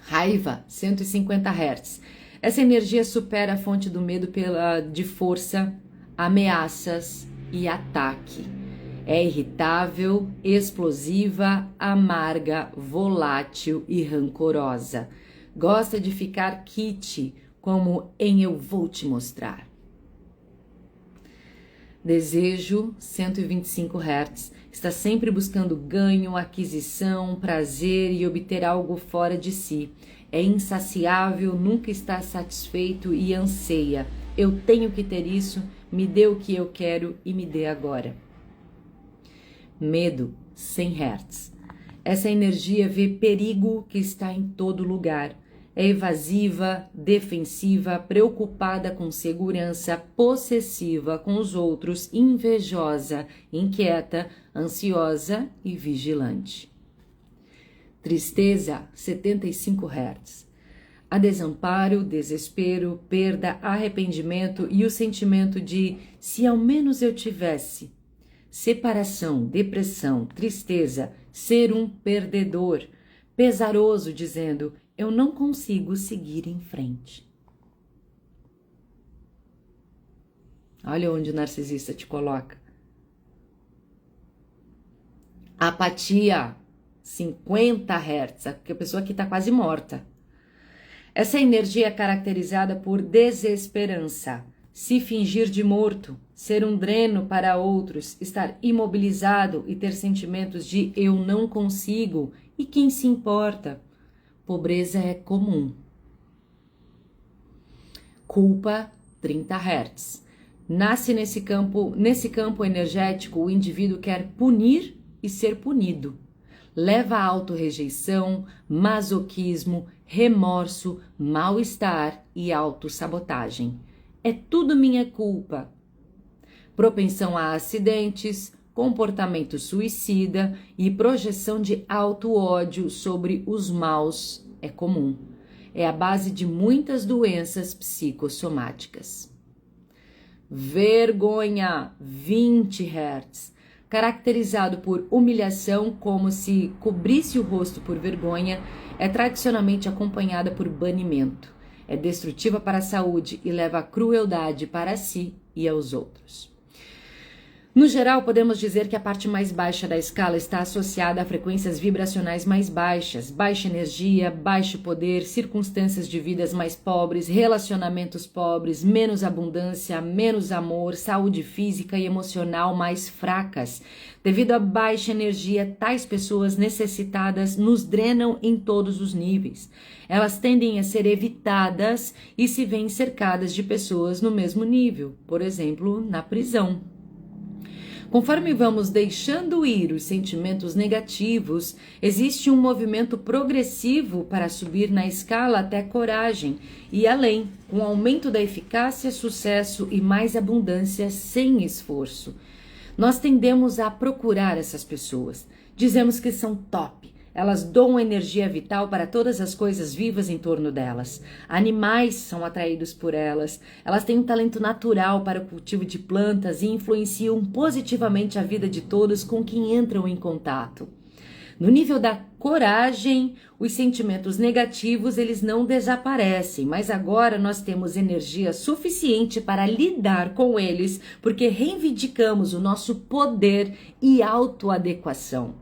Raiva, 150 Hz. Essa energia supera a fonte do medo de força, ameaças e ataque. É irritável, explosiva, amarga, volátil e rancorosa. Gosta de ficar kit, como em Eu Vou Te Mostrar. Desejo 125 Hz. Está sempre buscando ganho, aquisição, prazer e obter algo fora de si. É insaciável, nunca está satisfeito e anseia. Eu tenho que ter isso, me dê o que eu quero e me dê agora. Medo 100 Hz. Essa energia vê perigo que está em todo lugar. É evasiva, defensiva, preocupada com segurança, possessiva com os outros, invejosa, inquieta, ansiosa e vigilante. Tristeza, 75 Hz. Há desamparo, desespero, perda, arrependimento e o sentimento de se ao menos eu tivesse. Separação, depressão, tristeza, ser um perdedor, pesaroso, dizendo eu não consigo seguir em frente. Olha onde o narcisista te coloca. Apatia, 50 Hz, porque a pessoa aqui está quase morta. Essa energia é caracterizada por desesperança, se fingir de morto, ser um dreno para outros, estar imobilizado e ter sentimentos de eu não consigo e quem se importa. Pobreza é comum. Culpa, 30 Hz. Nasce nesse campo energético, o indivíduo quer punir e ser punido. Leva a autorrejeição, masoquismo, remorso, mal-estar e autossabotagem. É tudo minha culpa. Propensão a acidentes, comportamento suicida e projeção de auto-ódio sobre os maus é comum. É a base de muitas doenças psicossomáticas. Vergonha, 20 Hz. Caracterizado por humilhação, como se cobrisse o rosto por vergonha, é tradicionalmente acompanhada por banimento. É destrutiva para a saúde e leva a crueldade para si e aos outros. No geral, podemos dizer que a parte mais baixa da escala está associada a frequências vibracionais mais baixas, baixa energia, baixo poder, circunstâncias de vidas mais pobres, relacionamentos pobres, menos abundância, menos amor, saúde física e emocional mais fracas. Devido à baixa energia, tais pessoas necessitadas nos drenam em todos os níveis. Elas tendem a ser evitadas e se veem cercadas de pessoas no mesmo nível, por exemplo, na prisão. Conforme vamos deixando ir os sentimentos negativos, existe um movimento progressivo para subir na escala até coragem e além, com aumento da eficácia, sucesso e mais abundância sem esforço. Nós tendemos a procurar essas pessoas. Dizemos que são top. Elas doam energia vital para todas as coisas vivas em torno delas. Animais são atraídos por elas. Elas têm um talento natural para o cultivo de plantas e influenciam positivamente a vida de todos com quem entram em contato. No nível da coragem, os sentimentos negativos eles não desaparecem, mas agora nós temos energia suficiente para lidar com eles, porque reivindicamos o nosso poder e autoadequação.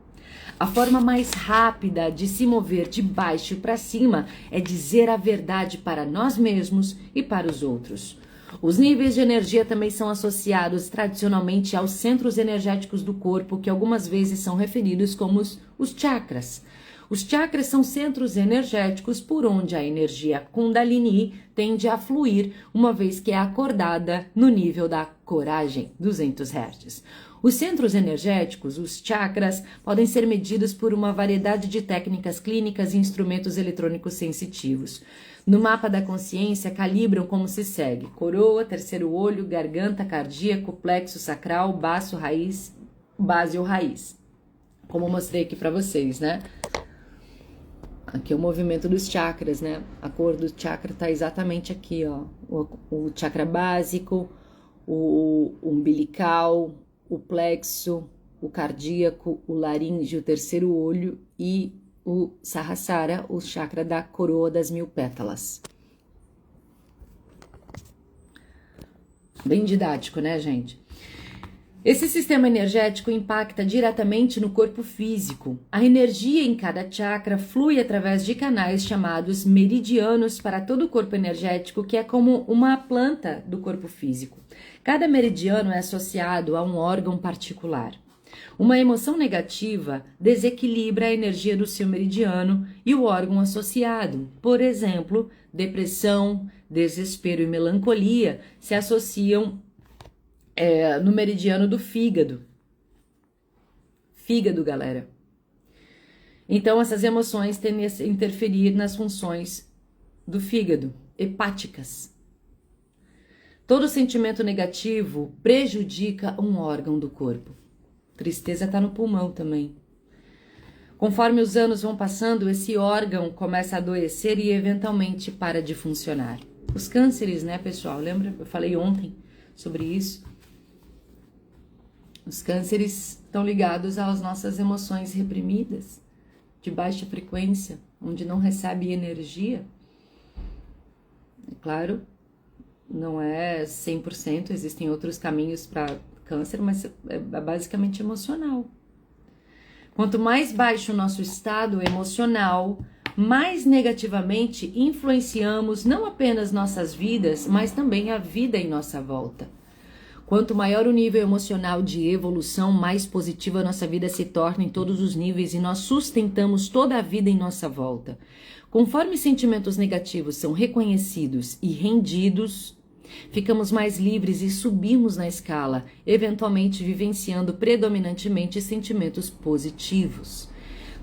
A forma mais rápida de se mover de baixo para cima é dizer a verdade para nós mesmos e para os outros. Os níveis de energia também são associados tradicionalmente aos centros energéticos do corpo, que algumas vezes são referidos como os chakras. Os chakras são centros energéticos por onde a energia Kundalini tende a fluir, uma vez que é acordada no nível da coragem, 200 Hz. Os centros energéticos, os chakras, podem ser medidos por uma variedade de técnicas clínicas e instrumentos eletrônicos sensitivos. No mapa da consciência, calibram como se segue: coroa, terceiro olho, garganta, cardíaco, plexo sacral, baço, raiz, base ou raiz. Como eu mostrei aqui para vocês, né? Aqui é o movimento dos chakras, né? A cor do chakra tá exatamente aqui, ó. O chakra básico, o umbilical, o plexo, o cardíaco, o laríngeo, o terceiro olho e o Sahasrara, o chakra da coroa das 1000 pétalas. Bem didático, né, gente? Esse sistema energético impacta diretamente no corpo físico. A energia em cada chakra flui através de canais chamados meridianos para todo o corpo energético, que é como uma planta do corpo físico. Cada meridiano é associado a um órgão particular. Uma emoção negativa desequilibra a energia do seu meridiano e o órgão associado. Por exemplo, depressão, desespero e melancolia se associam no meridiano do fígado. Fígado, galera. Então, essas emoções tendem a interferir nas funções do fígado, hepáticas. Todo sentimento negativo prejudica um órgão do corpo. Tristeza está no pulmão também. Conforme os anos vão passando, esse órgão começa a adoecer e eventualmente para de funcionar. Os cânceres, né, pessoal? Lembra? Eu falei ontem sobre isso. Os cânceres estão ligados às nossas emoções reprimidas, de baixa frequência, onde não recebe energia. É claro, não é 100%, existem outros caminhos para câncer, mas é basicamente emocional. Quanto mais baixo o nosso estado emocional, mais negativamente influenciamos não apenas nossas vidas, mas também a vida em nossa volta. Quanto maior o nível emocional de evolução, mais positiva a nossa vida se torna em todos os níveis e nós sustentamos toda a vida em nossa volta. Conforme sentimentos negativos são reconhecidos e rendidos, ficamos mais livres e subimos na escala, eventualmente vivenciando predominantemente sentimentos positivos.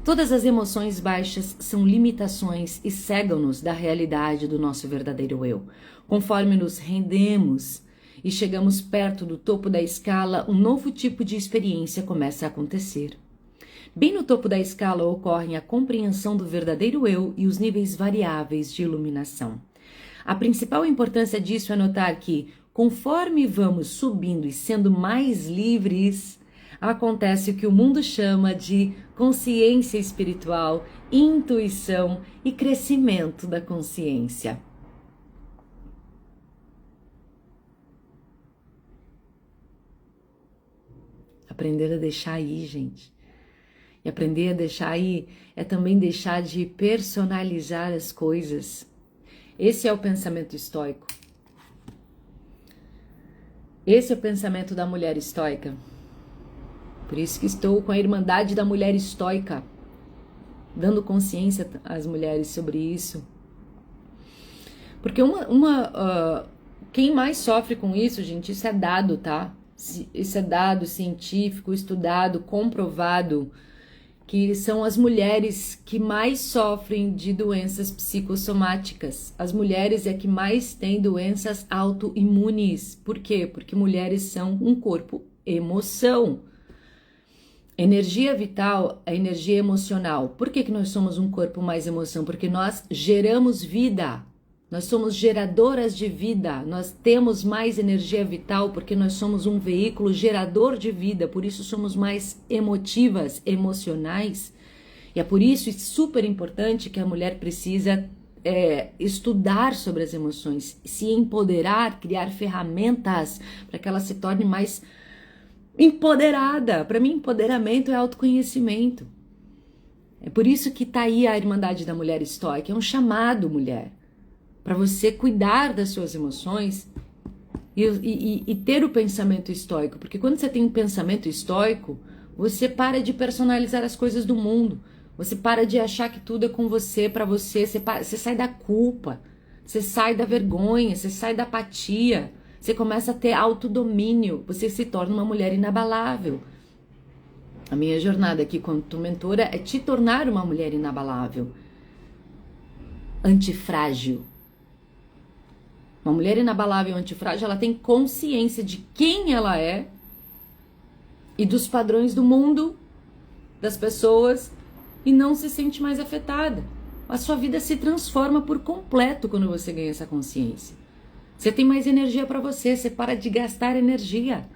Todas as emoções baixas são limitações e cegam-nos da realidade do nosso verdadeiro eu. Conforme nos rendemos e chegamos perto do topo da escala, um novo tipo de experiência começa a acontecer. Bem no topo da escala ocorre a compreensão do verdadeiro eu e os níveis variáveis de iluminação. A principal importância disso é notar que, conforme vamos subindo e sendo mais livres, acontece o que o mundo chama de consciência espiritual, intuição e crescimento da consciência. Aprender a deixar ir, gente. E aprender a deixar ir é também deixar de personalizar as coisas. Esse é o pensamento estoico. Esse é o pensamento da mulher estoica. Por isso que estou com a Irmandade da Mulher Estoica, dando consciência às mulheres sobre isso. Porque quem mais sofre com isso, gente, isso é dado, tá? Isso é dado científico, estudado, comprovado, que são as mulheres que mais sofrem de doenças psicossomáticas. As mulheres é que mais têm doenças autoimunes. Por quê? Porque mulheres são um corpo emoção. Energia vital é energia emocional. Por que nós somos um corpo mais emoção? Porque nós geramos vida. Nós somos geradoras de vida, nós temos mais energia vital porque nós somos um veículo gerador de vida, por isso somos mais emotivas, emocionais. E é por isso super importante que a mulher precisa estudar sobre as emoções, se empoderar, criar ferramentas para que ela se torne mais empoderada. Para mim, empoderamento é autoconhecimento. É por isso que está aí a Irmandade da Mulher Estoica, é um chamado, mulher, para você cuidar das suas emoções e ter o pensamento estoico. Porque quando você tem um pensamento estoico, você para de personalizar as coisas do mundo. Você para de achar que tudo é com você, para você. Você sai da culpa, você sai da vergonha, você sai da apatia. Você começa a ter autodomínio, você se torna uma mulher inabalável. A minha jornada aqui como mentora é te tornar uma mulher inabalável, antifrágil. Uma mulher inabalável, antifrágil, ela tem consciência de quem ela é e dos padrões do mundo, das pessoas, e não se sente mais afetada. A sua vida se transforma por completo quando você ganha essa consciência. Você tem mais energia para você para de gastar energia,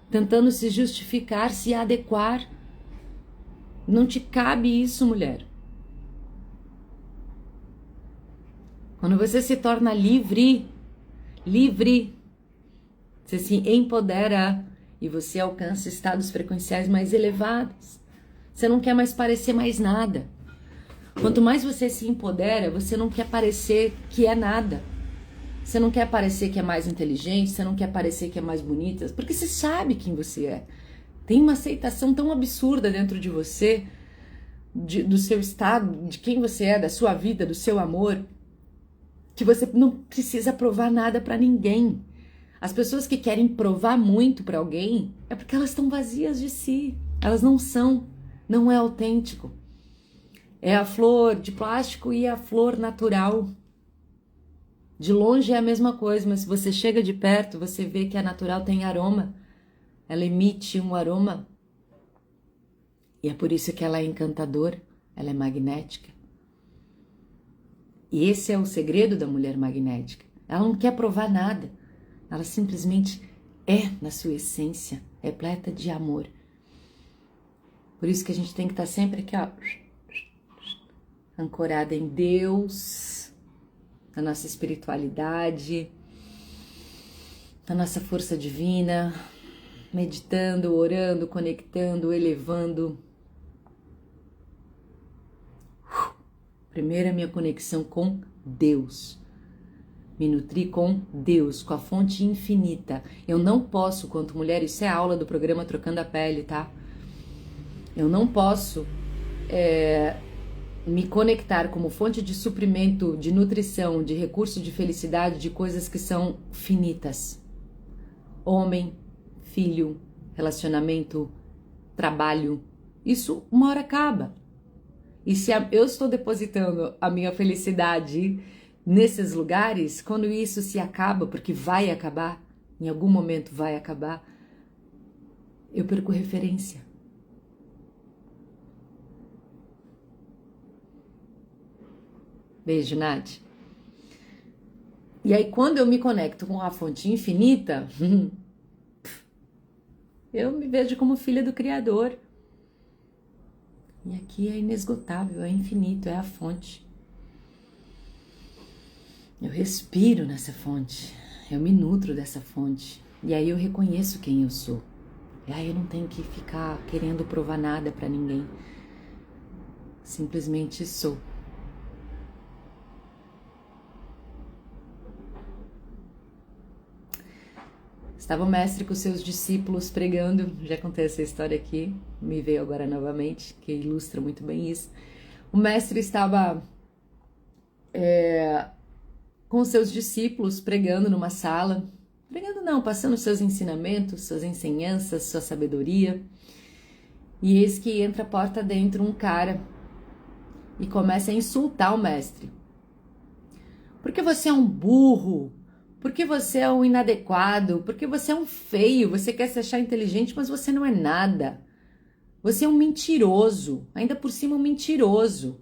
tentando se justificar, se adequar. Não te cabe isso, mulher. Quando você se torna livre, você se empodera e você alcança estados frequenciais mais elevados. Você não quer mais parecer mais nada. Quanto mais você se empodera, você não quer parecer que é nada. Você não quer parecer que é mais inteligente, você não quer parecer que é mais bonita, porque você sabe quem você é. Tem uma aceitação tão absurda dentro de você, do seu estado, de quem você é, da sua vida, do seu amor, que você não precisa provar nada pra ninguém. As pessoas que querem provar muito pra alguém é porque elas estão vazias de si. Elas não são, não é autêntico. É a flor de plástico e a flor natural. De longe é a mesma coisa, mas se você chega de perto, você vê que a natural tem aroma. Ela emite um aroma. E é por isso que ela é encantadora, ela é magnética. E esse é o segredo da mulher magnética. Ela não quer provar nada. Ela simplesmente é, na sua essência, repleta de amor. Por isso que a gente tem que estar sempre aqui, ó, ancorada em Deus, na nossa espiritualidade, na nossa força divina, meditando, orando, conectando, elevando. Primeiro a minha conexão com Deus. Me nutrir com Deus, com a fonte infinita. Eu não posso, quanto mulher, isso é aula do programa Trocando a Pele, tá? Eu não posso me conectar como fonte de suprimento, de nutrição, de recurso de felicidade, de coisas que são finitas. Homem, filho, relacionamento, trabalho. Isso uma hora acaba. E se eu estou depositando a minha felicidade nesses lugares, quando isso se acaba, porque vai acabar, em algum momento vai acabar, eu perco referência. Beijo, Nath. E aí, quando eu me conecto com a fonte infinita, eu me vejo como filha do Criador. E aqui é inesgotável, é infinito, é a fonte. Eu respiro nessa fonte, eu me nutro dessa fonte. E aí eu reconheço quem eu sou. E aí eu não tenho que ficar querendo provar nada pra ninguém. Simplesmente sou. Estava o mestre com seus discípulos pregando, já contei essa história aqui, me veio agora novamente, que ilustra muito bem isso. O mestre estava com seus discípulos pregando numa sala, pregando não, passando seus ensinamentos, suas ensinanças, sua sabedoria. E eis que entra a porta dentro um cara e começa a insultar o mestre. Porque você é um burro, porque você é um inadequado, porque você é um feio, você quer se achar inteligente, mas você não é nada. Você é um mentiroso, ainda por cima um mentiroso.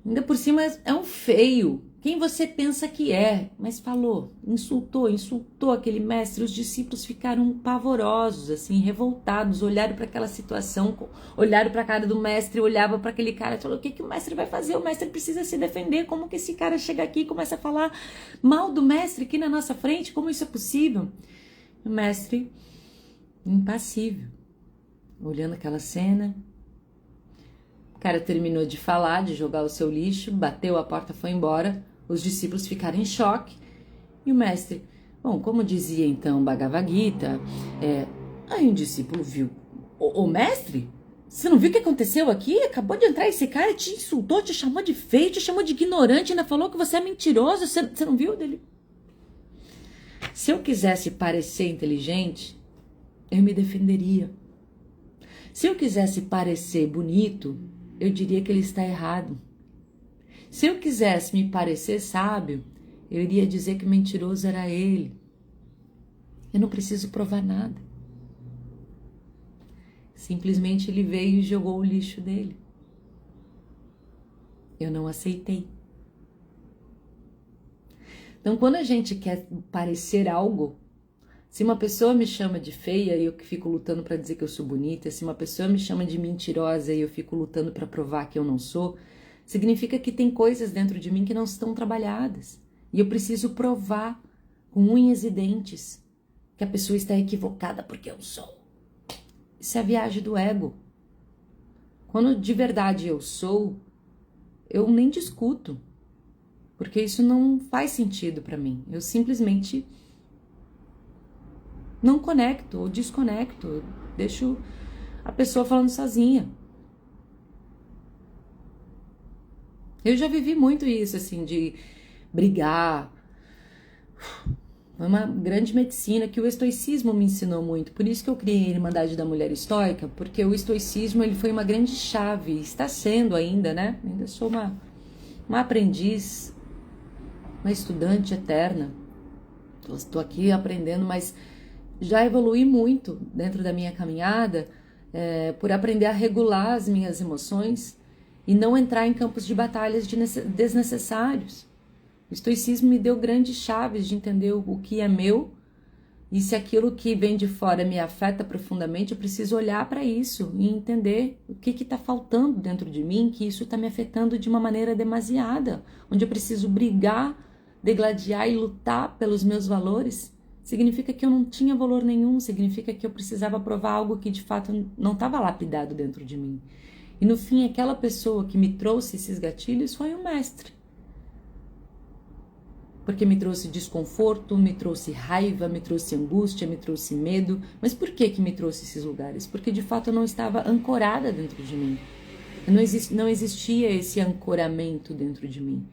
Ainda por cima é um feio. Quem você pensa que é? Mas falou, insultou aquele mestre. Os discípulos ficaram pavorosos, assim, revoltados. Olharam para aquela situação, olharam para a cara do mestre, olhava para aquele cara e falou: o que o mestre vai fazer? O mestre precisa se defender. Como que esse cara chega aqui e começa a falar mal do mestre aqui na nossa frente? Como isso é possível? O mestre, impassível, olhando aquela cena. O cara terminou de falar, de jogar o seu lixo, bateu a porta, foi embora. Os discípulos ficaram em choque. E o mestre, bom, como dizia então Bhagavad Gita, aí um discípulo viu, ô mestre, você não viu o que aconteceu aqui? Acabou de entrar esse cara, te insultou, te chamou de feio, te chamou de ignorante, ainda falou que você é mentiroso, você não viu dele? Se eu quisesse parecer inteligente, eu me defenderia. Se eu quisesse parecer bonito, eu diria que ele está errado. Se eu quisesse me parecer sábio, eu iria dizer que o mentiroso era ele. Eu não preciso provar nada. Simplesmente ele veio e jogou o lixo dele. Eu não aceitei. Então, quando a gente quer parecer algo, se uma pessoa me chama de feia e eu fico lutando para dizer que eu sou bonita, se uma pessoa me chama de mentirosa e eu fico lutando para provar que eu não sou, significa que tem coisas dentro de mim que não estão trabalhadas. E eu preciso provar com unhas e dentes que a pessoa está equivocada porque eu sou. Isso é a viagem do ego. Quando de verdade eu sou, eu nem discuto, porque isso não faz sentido para mim. Eu simplesmente não conecto ou desconecto, deixo a pessoa falando sozinha. Eu já vivi muito isso, assim, de brigar. É uma grande medicina que o estoicismo me ensinou muito. Por isso que eu criei a Irmandade da Mulher Estoica, porque o estoicismo ele foi uma grande chave, está sendo ainda, né? Ainda sou uma aprendiz, uma estudante eterna. Estou aqui aprendendo, mas já evolui muito dentro da minha caminhada por aprender a regular as minhas emoções e não entrar em campos de batalhas desnecessários. O estoicismo me deu grandes chaves de entender o que é meu e se aquilo que vem de fora me afeta profundamente, eu preciso olhar para isso e entender o que está faltando dentro de mim, que isso está me afetando de uma maneira demasiada, onde eu preciso brigar, degladiar e lutar pelos meus valores. Significa que eu não tinha valor nenhum, significa que eu precisava provar algo que de fato não estava lapidado dentro de mim. E no fim, aquela pessoa que me trouxe esses gatilhos foi o mestre. Porque me trouxe desconforto, me trouxe raiva, me trouxe angústia, me trouxe medo. Mas por que me trouxe esses lugares? Porque de fato eu não estava ancorada dentro de mim. Não existia esse ancoramento dentro de mim.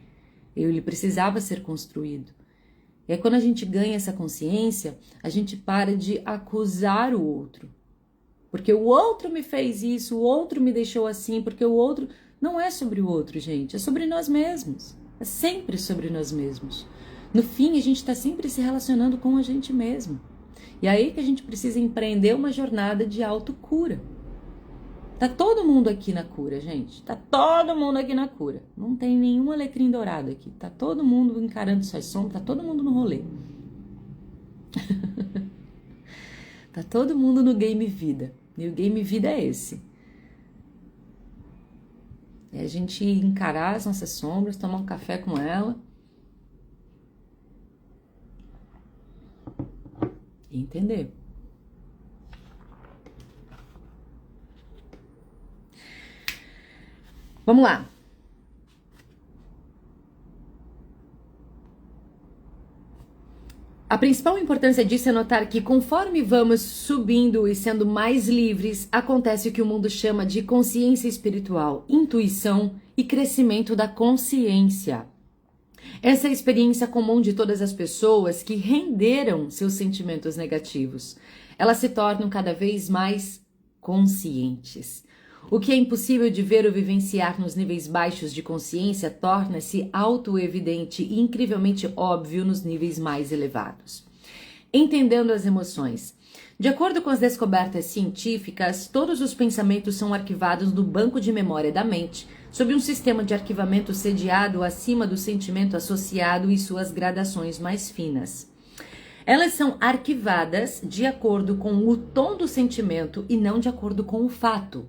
Ele precisava ser construído. E aí quando a gente ganha essa consciência, a gente para de acusar o outro. Porque o outro me fez isso, o outro me deixou assim, porque o outro... Não é sobre o outro, gente, é sobre nós mesmos. É sempre sobre nós mesmos. No fim, a gente está sempre se relacionando com a gente mesmo. E aí que a gente precisa empreender uma jornada de autocura. Tá todo mundo aqui na cura, gente. Tá todo mundo aqui na cura. Não tem nenhum alecrim dourado aqui. Tá todo mundo encarando suas sombras, tá todo mundo no rolê. Tá todo mundo no game vida. E o game vida é esse. É a gente encarar as nossas sombras, tomar um café com ela. E entender. Vamos lá. A principal importância disso é notar que conforme vamos subindo e sendo mais livres, acontece o que o mundo chama de consciência espiritual, intuição e crescimento da consciência. Essa é a experiência comum de todas as pessoas que renderam seus sentimentos negativos. Elas se tornam cada vez mais conscientes. O que é impossível de ver ou vivenciar nos níveis baixos de consciência torna-se autoevidente e incrivelmente óbvio nos níveis mais elevados. Entendendo as emoções. De acordo com as descobertas científicas, todos os pensamentos são arquivados no banco de memória da mente, sob um sistema de arquivamento sediado acima do sentimento associado e suas gradações mais finas. Elas são arquivadas de acordo com o tom do sentimento e não de acordo com o fato.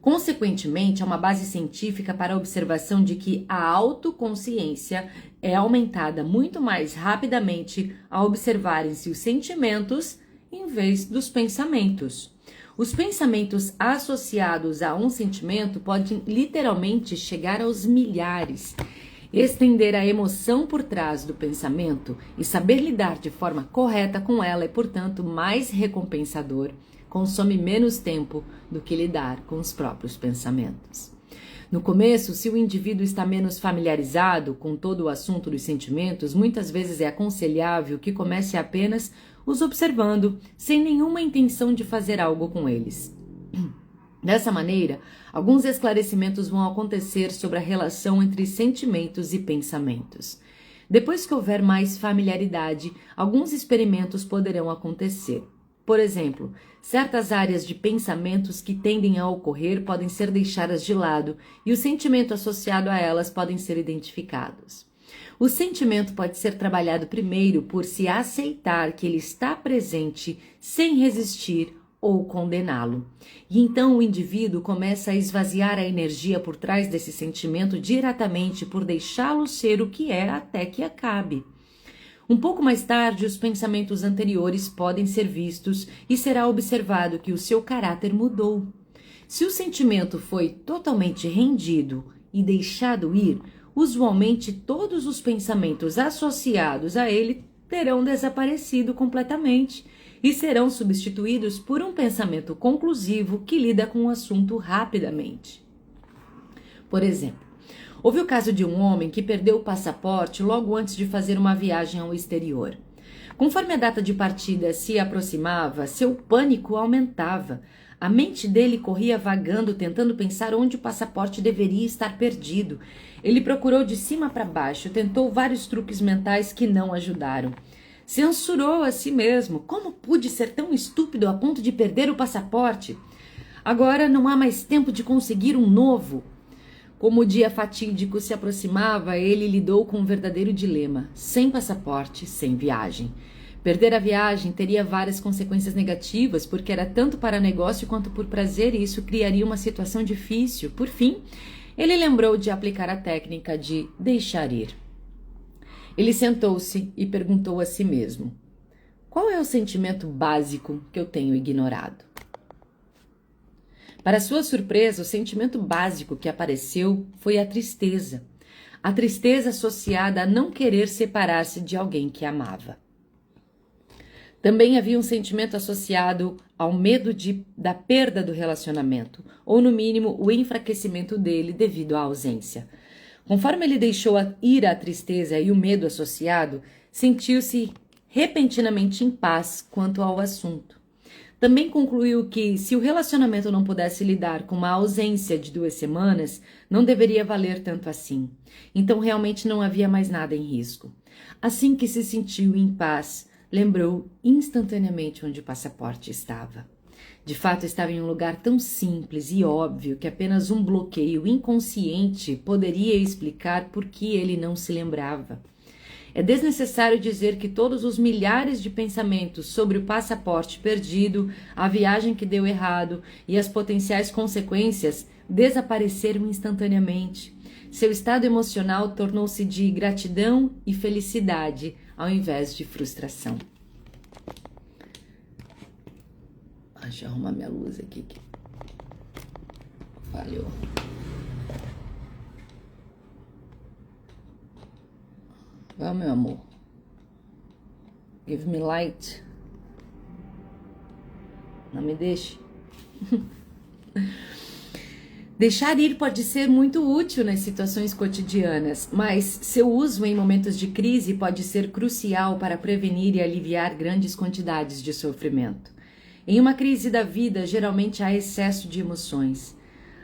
Consequentemente, há uma base científica para a observação de que a autoconsciência é aumentada muito mais rapidamente ao observarem-se os sentimentos em vez dos pensamentos. Os pensamentos associados a um sentimento podem literalmente chegar aos milhares. Estender a emoção por trás do pensamento e saber lidar de forma correta com ela é, portanto, mais recompensador. Consome menos tempo do que lidar com os próprios pensamentos. No começo, se o indivíduo está menos familiarizado com todo o assunto dos sentimentos, muitas vezes é aconselhável que comece apenas os observando, sem nenhuma intenção de fazer algo com eles. Dessa maneira, alguns esclarecimentos vão acontecer sobre a relação entre sentimentos e pensamentos. Depois que houver mais familiaridade, alguns experimentos poderão acontecer. Por exemplo, certas áreas de pensamentos que tendem a ocorrer podem ser deixadas de lado e o sentimento associado a elas podem ser identificados. O sentimento pode ser trabalhado primeiro por se aceitar que ele está presente sem resistir ou condená-lo. E então o indivíduo começa a esvaziar a energia por trás desse sentimento diretamente por deixá-lo ser o que é até que acabe. Um pouco mais tarde, os pensamentos anteriores podem ser vistos e será observado que o seu caráter mudou. Se o sentimento foi totalmente rendido e deixado ir, usualmente todos os pensamentos associados a ele terão desaparecido completamente e serão substituídos por um pensamento conclusivo que lida com o assunto rapidamente. Por exemplo, houve o caso de um homem que perdeu o passaporte logo antes de fazer uma viagem ao exterior. Conforme a data de partida se aproximava, seu pânico aumentava. A mente dele corria vagando, tentando pensar onde o passaporte deveria estar perdido. Ele procurou de cima para baixo, tentou vários truques mentais que não ajudaram. Censurou a si mesmo. Como pude ser tão estúpido a ponto de perder o passaporte? Agora não há mais tempo de conseguir um novo. Como o dia fatídico se aproximava, ele lidou com um verdadeiro dilema: sem passaporte, sem viagem. Perder a viagem teria várias consequências negativas, porque era tanto para negócio quanto por prazer, e isso criaria uma situação difícil. Por fim, ele lembrou de aplicar a técnica de deixar ir. Ele sentou-se e perguntou a si mesmo: qual é o sentimento básico que eu tenho ignorado? Para sua surpresa, o sentimento básico que apareceu foi a tristeza. A tristeza associada a não querer separar-se de alguém que amava. Também havia um sentimento associado ao medo da perda do relacionamento, ou no mínimo o enfraquecimento dele devido à ausência. Conforme ele deixou ir a tristeza e o medo associado, sentiu-se repentinamente em paz quanto ao assunto. Também concluiu que, se o relacionamento não pudesse lidar com uma ausência de 2 semanas, não deveria valer tanto assim. Então realmente não havia mais nada em risco. Assim que se sentiu em paz, lembrou instantaneamente onde o passaporte estava. De fato, estava em um lugar tão simples e óbvio que apenas um bloqueio inconsciente poderia explicar por que ele não se lembrava. É desnecessário dizer que todos os milhares de pensamentos sobre o passaporte perdido, a viagem que deu errado e as potenciais consequências desapareceram instantaneamente. Seu estado emocional tornou-se de gratidão e felicidade, ao invés de frustração. Deixa eu arrumar minha luz aqui. Falhou. Vai, meu amor. Give me light. Não me deixe. Deixar ir pode ser muito útil nas situações cotidianas, mas seu uso em momentos de crise pode ser crucial para prevenir e aliviar grandes quantidades de sofrimento. Em uma crise da vida, geralmente há excesso de emoções.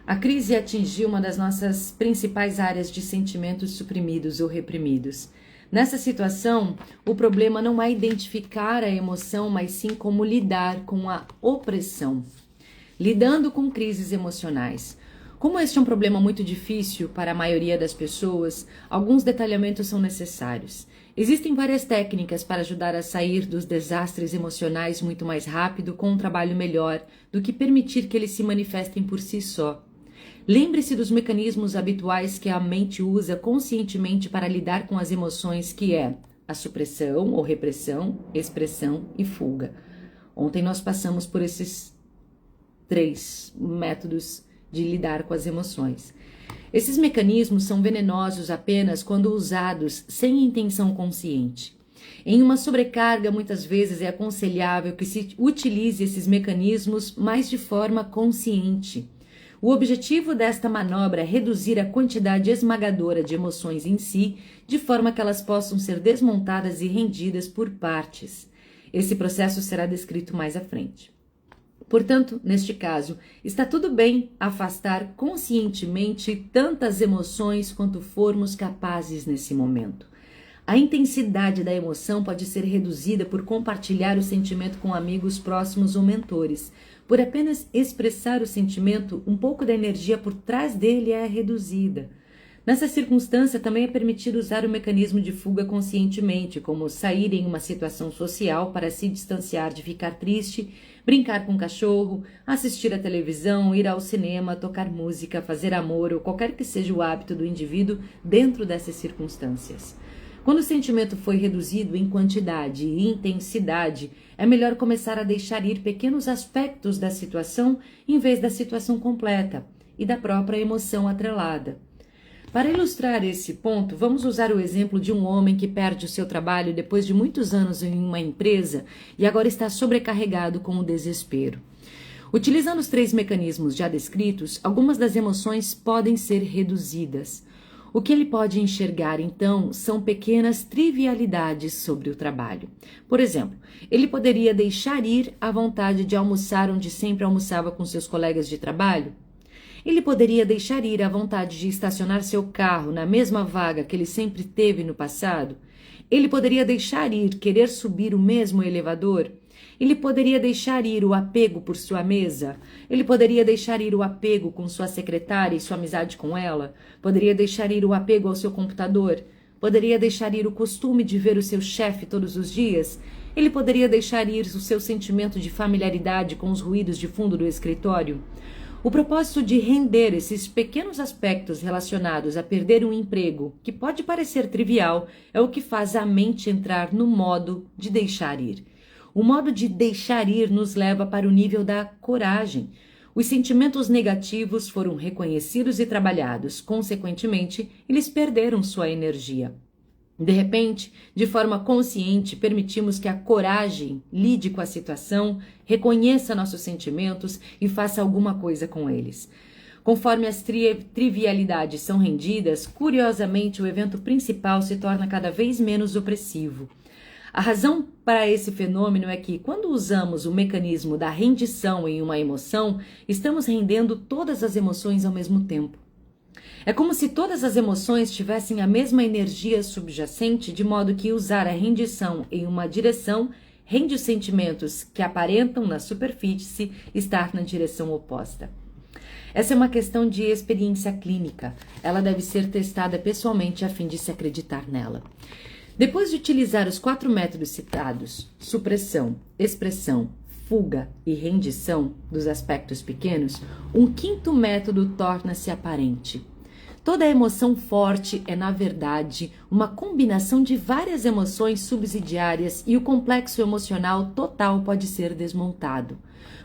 A crise atingiu uma das nossas principais áreas de sentimentos suprimidos ou reprimidos. Nessa situação, o problema não é identificar a emoção, mas sim como lidar com a opressão. Lidando com crises emocionais. Como este é um problema muito difícil para a maioria das pessoas, alguns detalhamentos são necessários. Existem várias técnicas para ajudar a sair dos desastres emocionais muito mais rápido, com um trabalho melhor, do que permitir que eles se manifestem por si só. Lembre-se dos mecanismos habituais que a mente usa conscientemente para lidar com as emoções, que é a supressão ou repressão, expressão e fuga. Ontem nós passamos por esses 3 métodos de lidar com as emoções. Esses mecanismos são venenosos apenas quando usados sem intenção consciente. Em uma sobrecarga, muitas vezes é aconselhável que se utilize esses mecanismos, mas de forma consciente. O objetivo desta manobra é reduzir a quantidade esmagadora de emoções em si, de forma que elas possam ser desmontadas e rendidas por partes. Esse processo será descrito mais à frente. Portanto, neste caso, está tudo bem afastar conscientemente tantas emoções quanto formos capazes nesse momento. A intensidade da emoção pode ser reduzida por compartilhar o sentimento com amigos próximos ou mentores. Por apenas expressar o sentimento, um pouco da energia por trás dele é reduzida. Nessa circunstância, também é permitido usar o mecanismo de fuga conscientemente, como sair em uma situação social para se distanciar de ficar triste, brincar com o cachorro, assistir à televisão, ir ao cinema, tocar música, fazer amor ou qualquer que seja o hábito do indivíduo dentro dessas circunstâncias. Quando o sentimento foi reduzido em quantidade e intensidade, é melhor começar a deixar ir pequenos aspectos da situação em vez da situação completa e da própria emoção atrelada. Para ilustrar esse ponto, vamos usar o exemplo de um homem que perde o seu trabalho depois de muitos anos em uma empresa e agora está sobrecarregado com o desespero. Utilizando os 3 mecanismos já descritos, algumas das emoções podem ser reduzidas. O que ele pode enxergar, então, são pequenas trivialidades sobre o trabalho. Por exemplo, ele poderia deixar ir a vontade de almoçar onde sempre almoçava com seus colegas de trabalho? Ele poderia deixar ir a vontade de estacionar seu carro na mesma vaga que ele sempre teve no passado? Ele poderia deixar ir querer subir o mesmo elevador? Ele poderia deixar ir o apego por sua mesa? Ele poderia deixar ir o apego com sua secretária e sua amizade com ela? Poderia deixar ir o apego ao seu computador? Poderia deixar ir o costume de ver o seu chefe todos os dias? Ele poderia deixar ir o seu sentimento de familiaridade com os ruídos de fundo do escritório? O propósito de render esses pequenos aspectos relacionados a perder um emprego, que pode parecer trivial, é o que faz a mente entrar no modo de deixar ir. O modo de deixar ir nos leva para o nível da coragem. Os sentimentos negativos foram reconhecidos e trabalhados. Consequentemente, eles perderam sua energia. De repente, de forma consciente, permitimos que a coragem lide com a situação, reconheça nossos sentimentos e faça alguma coisa com eles. Conforme as trivialidades são rendidas, curiosamente o evento principal se torna cada vez menos opressivo. A razão para esse fenômeno é que, quando usamos o mecanismo da rendição em uma emoção, estamos rendendo todas as emoções ao mesmo tempo. É como se todas as emoções tivessem a mesma energia subjacente, de modo que usar a rendição em uma direção rende os sentimentos que aparentam na superfície estar na direção oposta. Essa é uma questão de experiência clínica. Ela deve ser testada pessoalmente a fim de se acreditar nela. Depois de utilizar os 4 métodos citados, supressão, expressão, fuga e rendição dos aspectos pequenos, um 5º método torna-se aparente. Toda emoção forte é, na verdade, uma combinação de várias emoções subsidiárias e o complexo emocional total pode ser desmontado.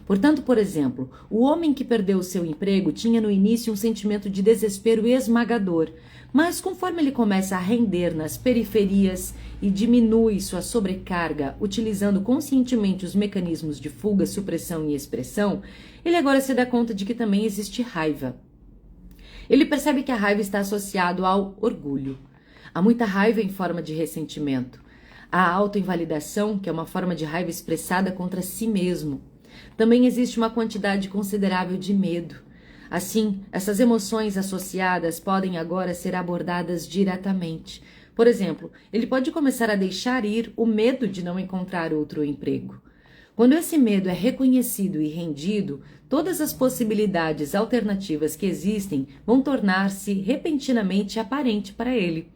Portanto, por exemplo, o homem que perdeu seu emprego tinha no início um sentimento de desespero esmagador, mas conforme ele começa a render nas periferias e diminui sua sobrecarga utilizando conscientemente os mecanismos de fuga, supressão e expressão, ele agora se dá conta de que também existe raiva. Ele percebe que a raiva está associada ao orgulho. Há muita raiva em forma de ressentimento. Há a autoinvalidação, que é uma forma de raiva expressada contra si mesmo. Também existe uma quantidade considerável de medo. Assim, essas emoções associadas podem agora ser abordadas diretamente. Por exemplo, ele pode começar a deixar ir o medo de não encontrar outro emprego. Quando esse medo é reconhecido e rendido, todas as possibilidades alternativas que existem vão tornar-se repentinamente aparente para ele.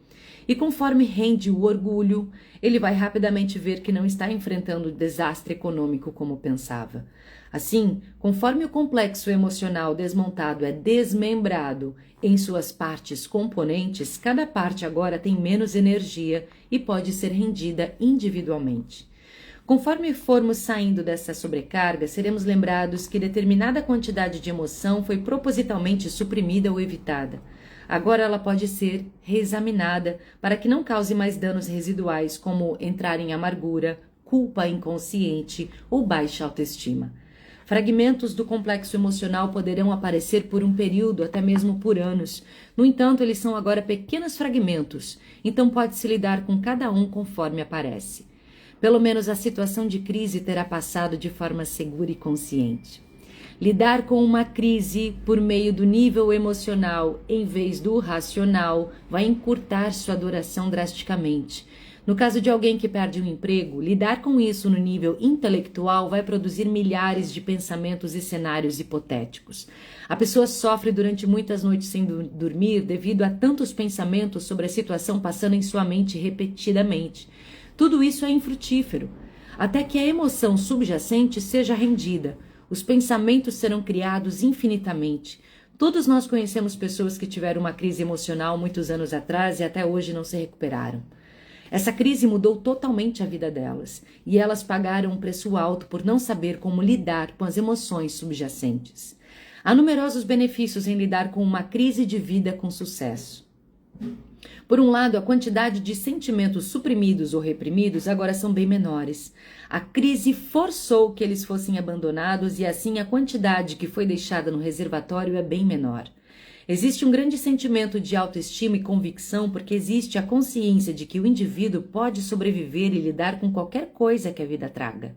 E conforme rende o orgulho, ele vai rapidamente ver que não está enfrentando o desastre econômico como pensava. Assim, conforme o complexo emocional desmontado é desmembrado em suas partes componentes, cada parte agora tem menos energia e pode ser rendida individualmente. Conforme formos saindo dessa sobrecarga, seremos lembrados que determinada quantidade de emoção foi propositalmente suprimida ou evitada. Agora ela pode ser reexaminada para que não cause mais danos residuais, como entrar em amargura, culpa inconsciente ou baixa autoestima. Fragmentos do complexo emocional poderão aparecer por um período, até mesmo por anos. No entanto, eles são agora pequenos fragmentos, então pode-se lidar com cada um conforme aparece. Pelo menos a situação de crise terá passado de forma segura e consciente. Lidar com uma crise por meio do nível emocional em vez do racional vai encurtar sua duração drasticamente. No caso de alguém que perde um emprego, lidar com isso no nível intelectual vai produzir milhares de pensamentos e cenários hipotéticos. A pessoa sofre durante muitas noites sem dormir devido a tantos pensamentos sobre a situação passando em sua mente repetidamente. Tudo isso é infrutífero. Até que a emoção subjacente seja rendida, os pensamentos serão criados infinitamente. Todos nós conhecemos pessoas que tiveram uma crise emocional muitos anos atrás e até hoje não se recuperaram. Essa crise mudou totalmente a vida delas e elas pagaram um preço alto por não saber como lidar com as emoções subjacentes. Há numerosos benefícios em lidar com uma crise de vida com sucesso. Por um lado, a quantidade de sentimentos suprimidos ou reprimidos agora são bem menores. A crise forçou que eles fossem abandonados e assim a quantidade que foi deixada no reservatório é bem menor. Existe um grande sentimento de autoestima e convicção porque existe a consciência de que o indivíduo pode sobreviver e lidar com qualquer coisa que a vida traga.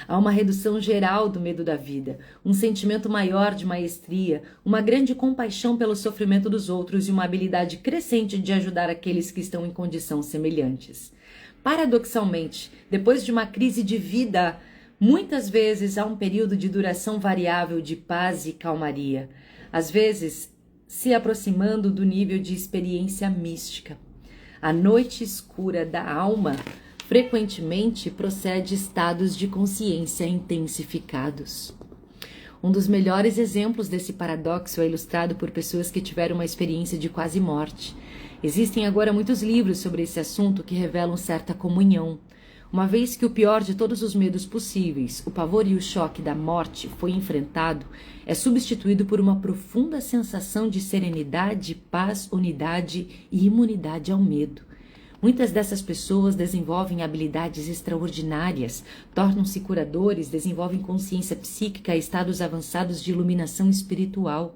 Há uma redução geral do medo da vida, um sentimento maior de maestria, uma grande compaixão pelo sofrimento dos outros e uma habilidade crescente de ajudar aqueles que estão em condições semelhantes. Paradoxalmente, depois de uma crise de vida, muitas vezes há um período de duração variável de paz e calmaria, às vezes se aproximando do nível de experiência mística. A noite escura da alma frequentemente procede estados de consciência intensificados. Um dos melhores exemplos desse paradoxo é ilustrado por pessoas que tiveram uma experiência de quase morte. Existem agora muitos livros sobre esse assunto que revelam certa comunhão. Uma vez que o pior de todos os medos possíveis, o pavor e o choque da morte, foi enfrentado, é substituído por uma profunda sensação de serenidade, paz, unidade e imunidade ao medo. Muitas dessas pessoas desenvolvem habilidades extraordinárias, tornam-se curadores, desenvolvem consciência psíquica e estados avançados de iluminação espiritual.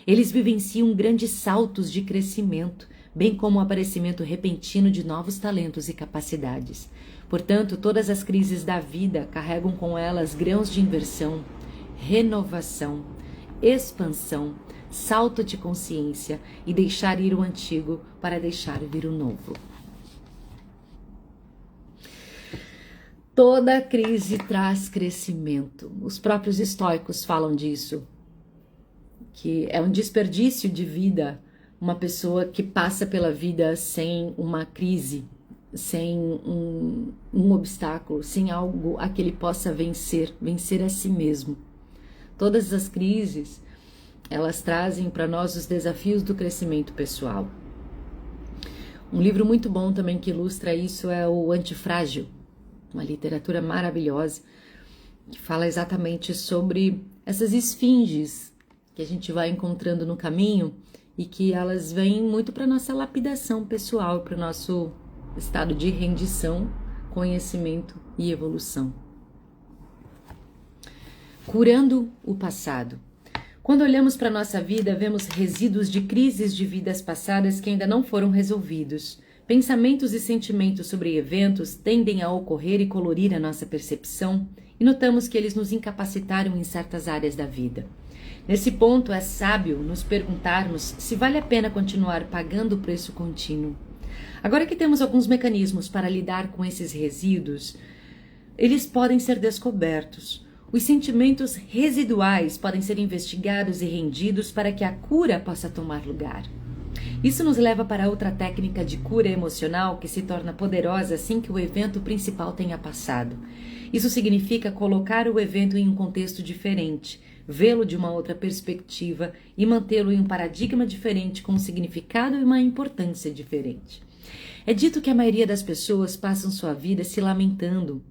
Eles vivenciam grandes saltos de crescimento, bem como o aparecimento repentino de novos talentos e capacidades. Portanto, todas as crises da vida carregam com elas grãos de inversão, renovação, expansão, salto de consciência e deixar ir o antigo para deixar vir o novo. Toda crise traz crescimento. Os próprios estoicos falam disso, que é um desperdício de vida uma pessoa que passa pela vida sem uma crise, sem um obstáculo, sem algo a que ele possa vencer a si mesmo. Todas as crises, elas trazem para nós os desafios do crescimento pessoal. Um livro muito bom também que ilustra isso é o Antifrágil, uma literatura maravilhosa, que fala exatamente sobre essas esfinges que a gente vai encontrando no caminho e que elas vêm muito para nossa lapidação pessoal, para o nosso estado de rendição, conhecimento e evolução. Curando o passado. Quando olhamos para a nossa vida, vemos resíduos de crises de vidas passadas que ainda não foram resolvidos. Pensamentos e sentimentos sobre eventos tendem a ocorrer e colorir a nossa percepção, e notamos que eles nos incapacitaram em certas áreas da vida. Nesse ponto, é sábio nos perguntarmos se vale a pena continuar pagando o preço contínuo. Agora que temos alguns mecanismos para lidar com esses resíduos, eles podem ser descobertos. Os sentimentos residuais podem ser investigados e rendidos para que a cura possa tomar lugar. Isso nos leva para outra técnica de cura emocional que se torna poderosa assim que o evento principal tenha passado. Isso significa colocar o evento em um contexto diferente, vê-lo de uma outra perspectiva e mantê-lo em um paradigma diferente com um significado e uma importância diferente. É dito que a maioria das pessoas passam sua vida se lamentando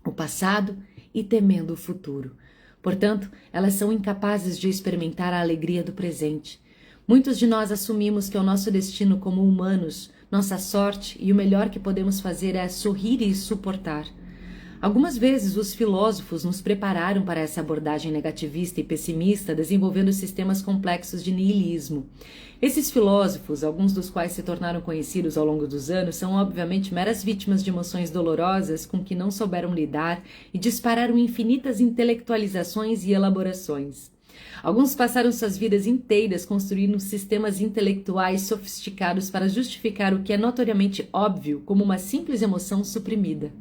o passado e temendo o futuro. Portanto, elas são incapazes de experimentar a alegria do presente. Muitos de nós assumimos que é o nosso destino como humanos, nossa sorte e o melhor que podemos fazer é sorrir e suportar. Algumas vezes os filósofos nos prepararam para essa abordagem negativista e pessimista, desenvolvendo sistemas complexos de niilismo. Esses filósofos, alguns dos quais se tornaram conhecidos ao longo dos anos, são obviamente meras vítimas de emoções dolorosas com que não souberam lidar e dispararam infinitas intelectualizações e elaborações. Alguns passaram suas vidas inteiras construindo sistemas intelectuais sofisticados para justificar o que é notoriamente óbvio como uma simples emoção suprimida.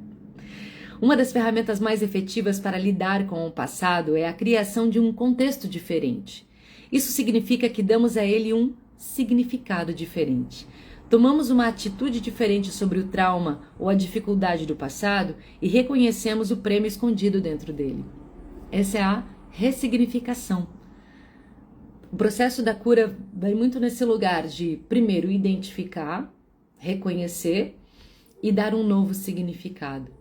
Uma das ferramentas mais efetivas para lidar com o passado é a criação de um contexto diferente. Isso significa que damos a ele um significado diferente. Tomamos uma atitude diferente sobre o trauma ou a dificuldade do passado e reconhecemos o prêmio escondido dentro dele. Essa é a ressignificação. O processo da cura vai muito nesse lugar de, primeiro, identificar, reconhecer e dar um novo significado,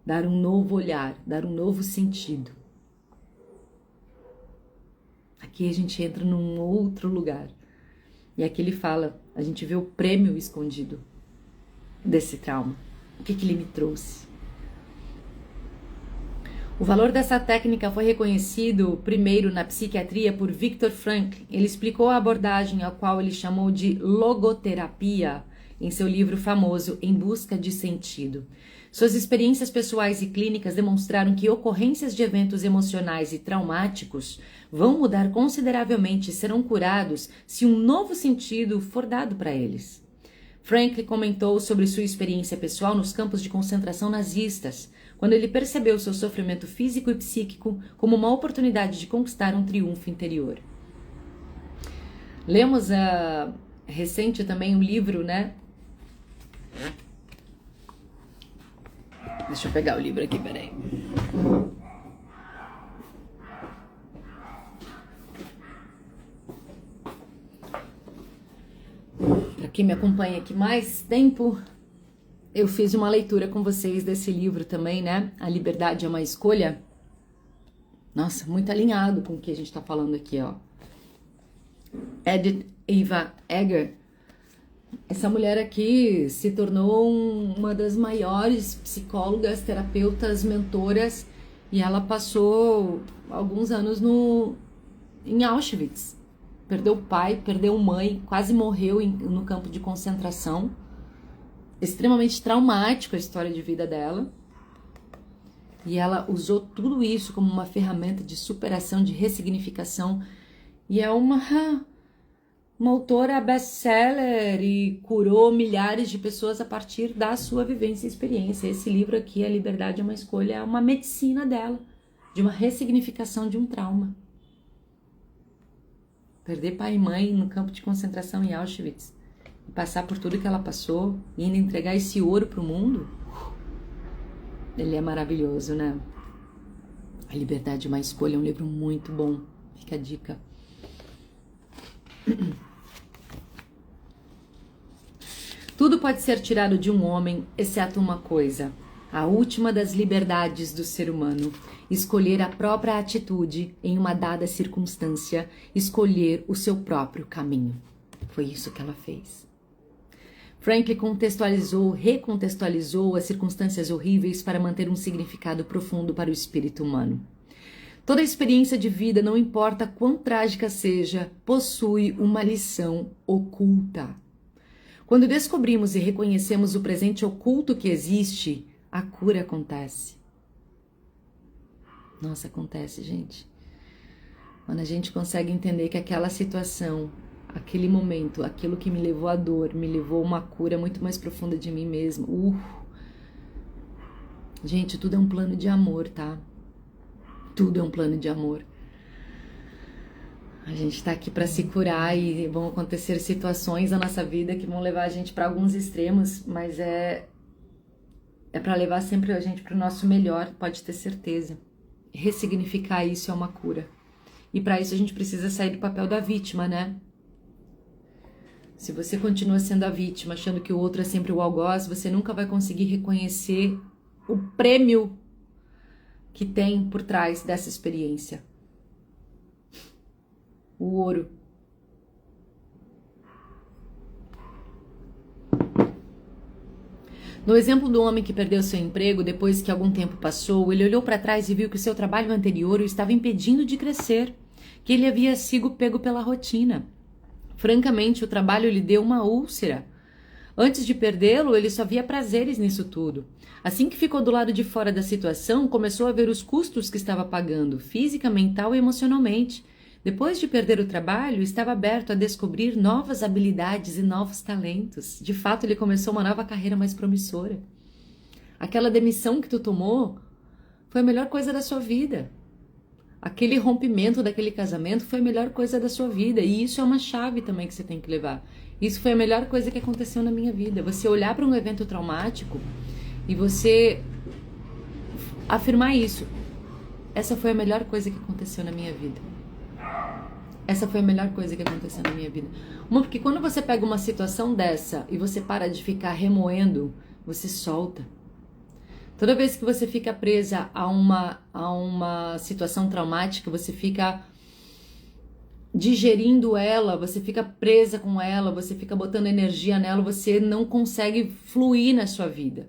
dar um novo olhar, dar um novo sentido. Aqui a gente entra num outro lugar. E aqui ele fala, a gente vê o prêmio escondido desse trauma. O que ele me trouxe? O valor dessa técnica foi reconhecido primeiro na psiquiatria por Viktor Frankl. Ele explicou a abordagem, a qual ele chamou de logoterapia, em seu livro famoso Em Busca de Sentido. Suas experiências pessoais e clínicas demonstraram que ocorrências de eventos emocionais e traumáticos vão mudar consideravelmente e serão curados se um novo sentido for dado para eles. Frankl comentou sobre sua experiência pessoal nos campos de concentração nazistas, quando ele percebeu seu sofrimento físico e psíquico como uma oportunidade de conquistar um triunfo interior. Lemos recente também um livro, né? Deixa eu pegar o livro aqui, peraí. Para quem me acompanha aqui mais tempo, eu fiz uma leitura com vocês desse livro também, né? A Liberdade é uma Escolha. Nossa, muito alinhado com o que a gente tá falando aqui, ó. Edith Eva Eger. Essa mulher aqui se tornou uma das maiores psicólogas, terapeutas, mentoras, e ela passou alguns anos em Auschwitz. Perdeu o pai, perdeu mãe, quase morreu no campo de concentração. Extremamente traumático a história de vida dela. E ela usou tudo isso como uma ferramenta de superação, de ressignificação. E é uma autora best-seller e curou milhares de pessoas a partir da sua vivência e experiência. Esse livro aqui, A Liberdade é uma Escolha, é uma medicina dela, de uma ressignificação de um trauma. Perder pai e mãe no campo de concentração em Auschwitz, e passar por tudo que ela passou, e ainda entregar esse ouro pro mundo, ele é maravilhoso, né? A Liberdade é uma Escolha é um livro muito bom, fica a dica. Tudo pode ser tirado de um homem, exceto uma coisa, a última das liberdades do ser humano, escolher a própria atitude em uma dada circunstância, escolher o seu próprio caminho. Foi isso que ela fez. Frankl recontextualizou as circunstâncias horríveis para manter um significado profundo para o espírito humano. Toda experiência de vida, não importa quão trágica seja, possui uma lição oculta. Quando descobrimos e reconhecemos o presente oculto que existe, a cura acontece. Nossa, acontece, gente. Quando a gente consegue entender que aquela situação, aquele momento, aquilo que me levou à dor, me levou a uma cura muito mais profunda de mim mesmo. Gente, tudo é um plano de amor, tá? Tudo é um plano de amor. A gente tá aqui para se curar e vão acontecer situações na nossa vida que vão levar a gente para alguns extremos, mas é para levar sempre a gente para o nosso melhor, pode ter certeza. Ressignificar isso é uma cura. E para isso a gente precisa sair do papel da vítima, né? Se você continua sendo a vítima, achando que o outro é sempre o algoz, você nunca vai conseguir reconhecer o prêmio que tem por trás dessa experiência. O ouro. No exemplo do homem que perdeu seu emprego, depois que algum tempo passou, ele olhou para trás e viu que o seu trabalho anterior o estava impedindo de crescer, que ele havia sido pego pela rotina. Francamente, o trabalho lhe deu uma úlcera. Antes de perdê-lo, ele só via prazeres nisso tudo. Assim que ficou do lado de fora da situação, começou a ver os custos que estava pagando, física, mental e emocionalmente. Depois de perder o trabalho, estava aberto a descobrir novas habilidades e novos talentos. De fato, ele começou uma nova carreira mais promissora. Aquela demissão que tu tomou foi a melhor coisa da sua vida. Aquele rompimento daquele casamento foi a melhor coisa da sua vida. E isso é uma chave também que você tem que levar. Isso foi a melhor coisa que aconteceu na minha vida. Você olhar para um evento traumático e você afirmar isso. Essa foi a melhor coisa que aconteceu na minha vida. Essa foi a melhor coisa que aconteceu na minha vida. Porque quando você pega uma situação dessa e você para de ficar remoendo, você solta. Toda vez que você fica presa a uma situação traumática, você fica digerindo ela, você fica presa com ela, você fica botando energia nela, você não consegue fluir na sua vida.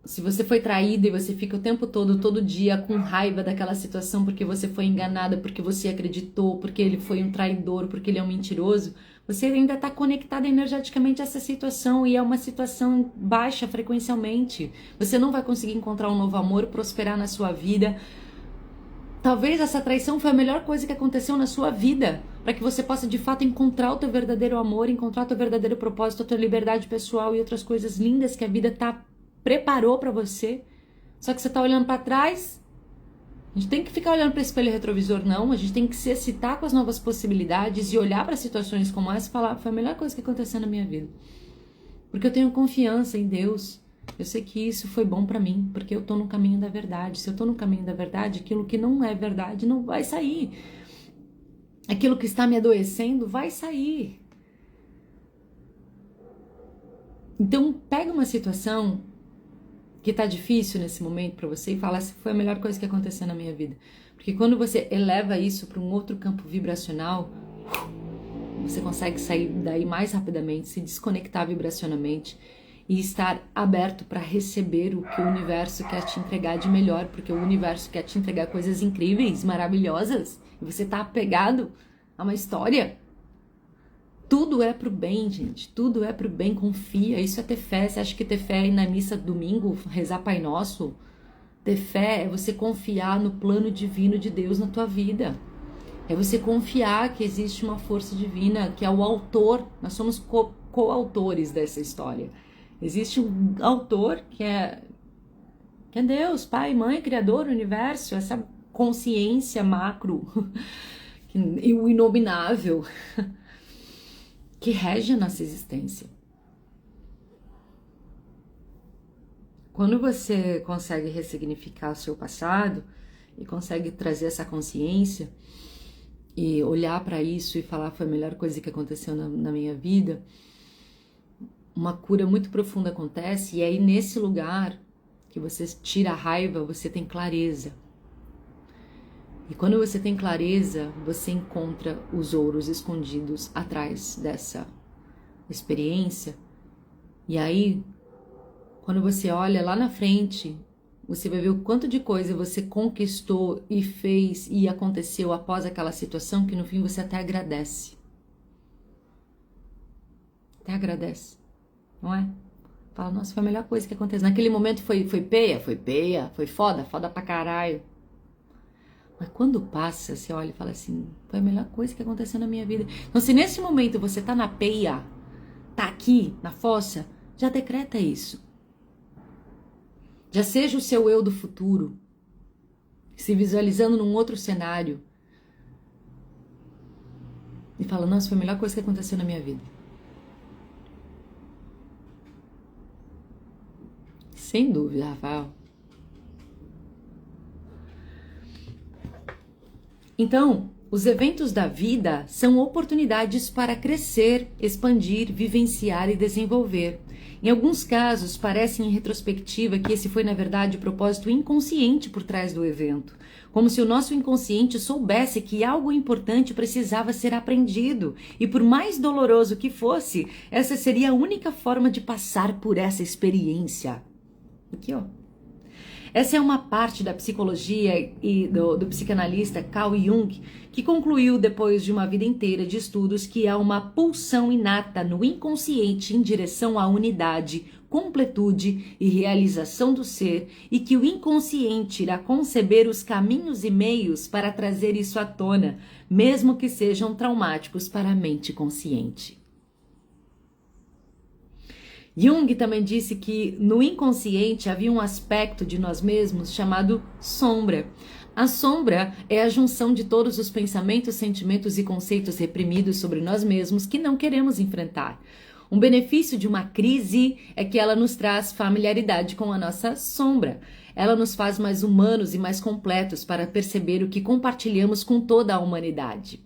Se você foi traída e você fica o tempo todo dia com raiva daquela situação porque você foi enganada, porque você acreditou, porque ele foi um traidor, porque ele é um mentiroso, você ainda está conectada energeticamente a essa situação e é uma situação baixa frequencialmente. Você não vai conseguir encontrar um novo amor, prosperar na sua vida. Talvez essa traição foi a melhor coisa que aconteceu na sua vida, para que você possa de fato encontrar o teu verdadeiro amor, encontrar o teu verdadeiro propósito, a tua liberdade pessoal e outras coisas lindas que a vida preparou para você. Só que você tá olhando para trás. A gente tem que ficar olhando para espelho retrovisor, não. A gente tem que se excitar com as novas possibilidades e olhar para situações como essa e falar: foi a melhor coisa que aconteceu na minha vida. Porque eu tenho confiança em Deus. Eu sei que isso foi bom para mim, porque eu tô no caminho da verdade. Se eu tô no caminho da verdade, aquilo que não é verdade não vai sair. Aquilo que está me adoecendo vai sair. Então, pega uma situação que tá difícil nesse momento para você e fala: essa foi a melhor coisa que aconteceu na minha vida. Porque quando você eleva isso para um outro campo vibracional, você consegue sair daí mais rapidamente, se desconectar vibracionalmente e estar aberto para receber o que o universo quer te entregar de melhor, porque o universo quer te entregar coisas incríveis, maravilhosas, e você tá apegado a uma história. Tudo é pro bem, gente. Tudo é pro bem. Confia. Isso é ter fé. Você acha que ter fé é ir na missa domingo, rezar Pai Nosso? Ter fé é você confiar no plano divino de Deus na tua vida. É você confiar que existe uma força divina, que é o autor. Nós somos coautores dessa história. Existe um autor que é Deus, Pai, Mãe, Criador, Universo, essa consciência macro e o inominável que rege a nossa existência. Quando você consegue ressignificar o seu passado e consegue trazer essa consciência e olhar para isso e falar: foi a melhor coisa que aconteceu na minha vida, uma cura muito profunda acontece, e aí nesse lugar que você tira a raiva, você tem clareza. E quando você tem clareza, você encontra os ouros escondidos atrás dessa experiência. E aí, quando você olha lá na frente, você vai ver o quanto de coisa você conquistou e fez e aconteceu após aquela situação, que no fim você até agradece. Até agradece, não é? Fala: nossa, foi a melhor coisa que aconteceu. Naquele momento foi peia, foi foda pra caralho. Mas quando passa, você olha e fala assim: foi a melhor coisa que aconteceu na minha vida. Então, se nesse momento você tá na peia, tá aqui, na fossa, já decreta isso. Já seja o seu eu do futuro, se visualizando num outro cenário. E fala: nossa, foi a melhor coisa que aconteceu na minha vida. Sem dúvida, Rafael. Então, os eventos da vida são oportunidades para crescer, expandir, vivenciar e desenvolver. Em alguns casos, parece em retrospectiva que esse foi, na verdade, o propósito inconsciente por trás do evento. Como se o nosso inconsciente soubesse que algo importante precisava ser aprendido. E por mais doloroso que fosse, essa seria a única forma de passar por essa experiência. Aqui, ó. Essa é uma parte da psicologia e do psicanalista Carl Jung, que concluiu depois de uma vida inteira de estudos que há uma pulsão inata no inconsciente em direção à unidade, completude e realização do ser, e que o inconsciente irá conceber os caminhos e meios para trazer isso à tona, mesmo que sejam traumáticos para a mente consciente. Jung também disse que no inconsciente havia um aspecto de nós mesmos chamado sombra. A sombra é a junção de todos os pensamentos, sentimentos e conceitos reprimidos sobre nós mesmos que não queremos enfrentar. Um benefício de uma crise é que ela nos traz familiaridade com a nossa sombra. Ela nos faz mais humanos e mais completos para perceber o que compartilhamos com toda a humanidade.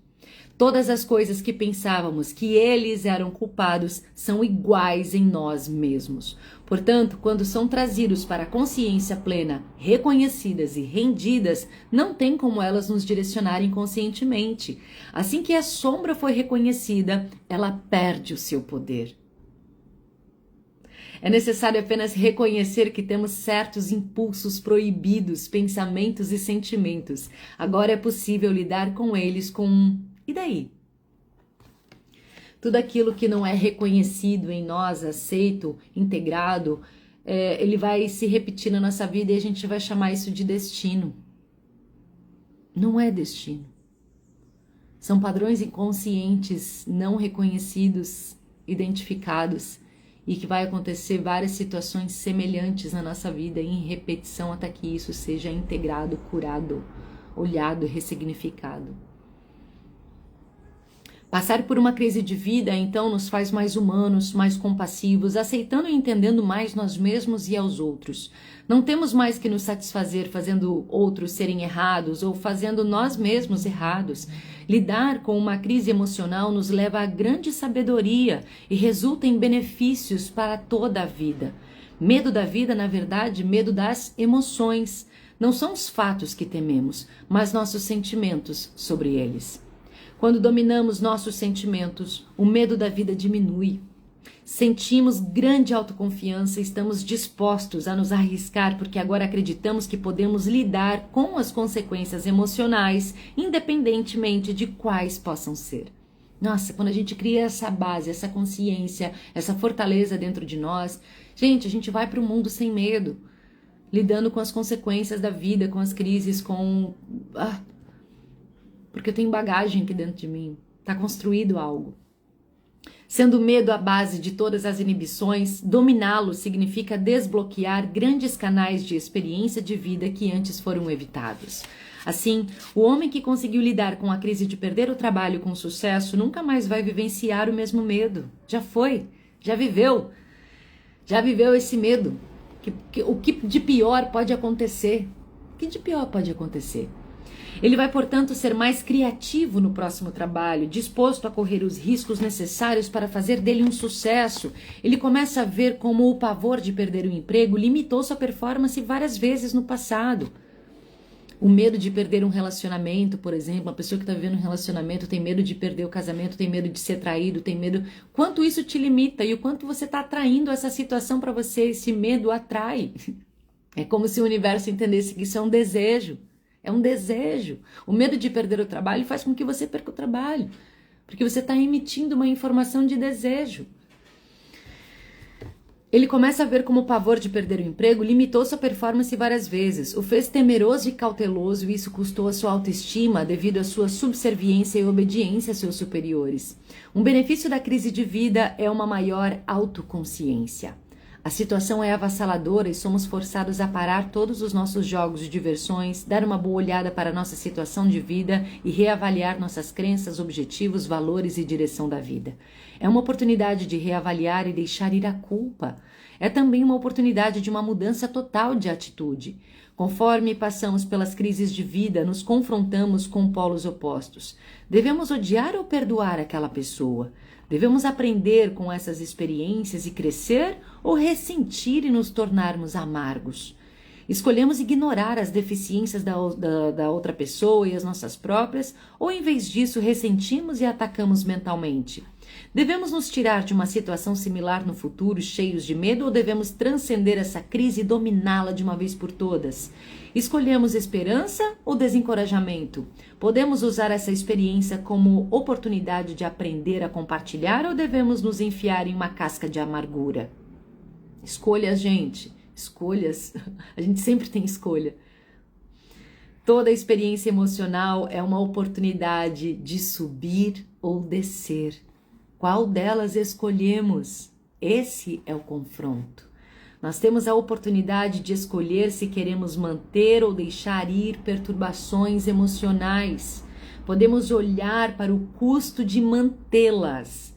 Todas as coisas que pensávamos que eles eram culpados são iguais em nós mesmos. Portanto, quando são trazidos para a consciência plena, reconhecidas e rendidas, não tem como elas nos direcionarem conscientemente. Assim que a sombra foi reconhecida, ela perde o seu poder. É necessário apenas reconhecer que temos certos impulsos proibidos, pensamentos e sentimentos. Agora é possível lidar com eles com... E daí? Tudo aquilo que não é reconhecido em nós, aceito, integrado, ele vai se repetir na nossa vida e a gente vai chamar isso de destino. Não é destino. São padrões inconscientes, não reconhecidos, identificados, e que vai acontecer várias situações semelhantes na nossa vida em repetição até que isso seja integrado, curado, olhado e ressignificado. Passar por uma crise de vida, então, nos faz mais humanos, mais compassivos, aceitando e entendendo mais nós mesmos e aos outros. Não temos mais que nos satisfazer fazendo outros serem errados ou fazendo nós mesmos errados. Lidar com uma crise emocional nos leva a grande sabedoria e resulta em benefícios para toda a vida. Medo da vida, na verdade, medo das emoções. Não são os fatos que tememos, mas nossos sentimentos sobre eles. Quando dominamos nossos sentimentos, o medo da vida diminui. Sentimos grande autoconfiança e estamos dispostos a nos arriscar porque agora acreditamos que podemos lidar com as consequências emocionais, independentemente de quais possam ser. Nossa, quando a gente cria essa base, essa consciência, essa fortaleza dentro de nós, gente, a gente vai para o mundo sem medo, lidando com as consequências da vida, com as crises, porque eu tenho bagagem aqui dentro de mim, está construído algo. Sendo o medo a base de todas as inibições, dominá-lo significa desbloquear grandes canais de experiência de vida que antes foram evitados. Assim, o homem que conseguiu lidar com a crise de perder o trabalho com sucesso nunca mais vai vivenciar o mesmo medo. Já foi, já viveu esse medo. O que de pior pode acontecer? O que de pior pode acontecer? Ele vai, portanto, ser mais criativo no próximo trabalho, disposto a correr os riscos necessários para fazer dele um sucesso. Ele começa a ver como o pavor de perder o emprego limitou sua performance várias vezes no passado. O medo de perder um relacionamento, por exemplo, uma pessoa que está vivendo um relacionamento tem medo de perder o casamento, tem medo de ser traído, tem medo... Quanto isso te limita e o quanto você está atraindo essa situação para você, esse medo atrai. É como se o universo entendesse que isso é um desejo. É um desejo. O medo de perder o trabalho faz com que você perca o trabalho, porque você está emitindo uma informação de desejo. Ele começa a ver como o pavor de perder o emprego limitou sua performance várias vezes, o fez temeroso e cauteloso e isso custou a sua autoestima devido à sua subserviência e obediência a seus superiores. Um benefício da crise de vida é uma maior autoconsciência. A situação é avassaladora e somos forçados a parar todos os nossos jogos de diversões, dar uma boa olhada para nossa situação de vida e reavaliar nossas crenças, objetivos, valores e direção da vida. É uma oportunidade de reavaliar e deixar ir a culpa. É também uma oportunidade de uma mudança total de atitude. Conforme passamos pelas crises de vida, nos confrontamos com polos opostos. Devemos odiar ou perdoar aquela pessoa? Devemos aprender com essas experiências e crescer ou ressentir e nos tornarmos amargos? Escolhemos ignorar as deficiências da outra pessoa e as nossas próprias, ou em vez disso ressentimos e atacamos mentalmente? Devemos nos tirar de uma situação similar no futuro, cheios de medo, ou devemos transcender essa crise e dominá-la de uma vez por todas? Escolhemos esperança ou desencorajamento? Podemos usar essa experiência como oportunidade de aprender a compartilhar ou devemos nos enfiar em uma casca de amargura? Escolhas, gente. Escolhas. A gente sempre tem escolha. Toda experiência emocional é uma oportunidade de subir ou descer. Qual delas escolhemos? Esse é o confronto. Nós temos a oportunidade de escolher se queremos manter ou deixar ir perturbações emocionais. Podemos olhar para o custo de mantê-las.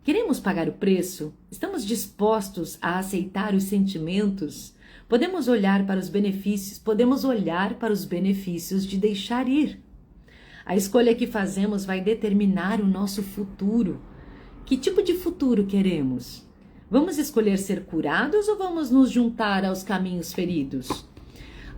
Queremos pagar o preço? Estamos dispostos a aceitar os sentimentos? Podemos olhar para os benefícios de deixar ir. A escolha que fazemos vai determinar o nosso futuro. Que tipo de futuro queremos? Vamos escolher ser curados ou vamos nos juntar aos caminhos feridos?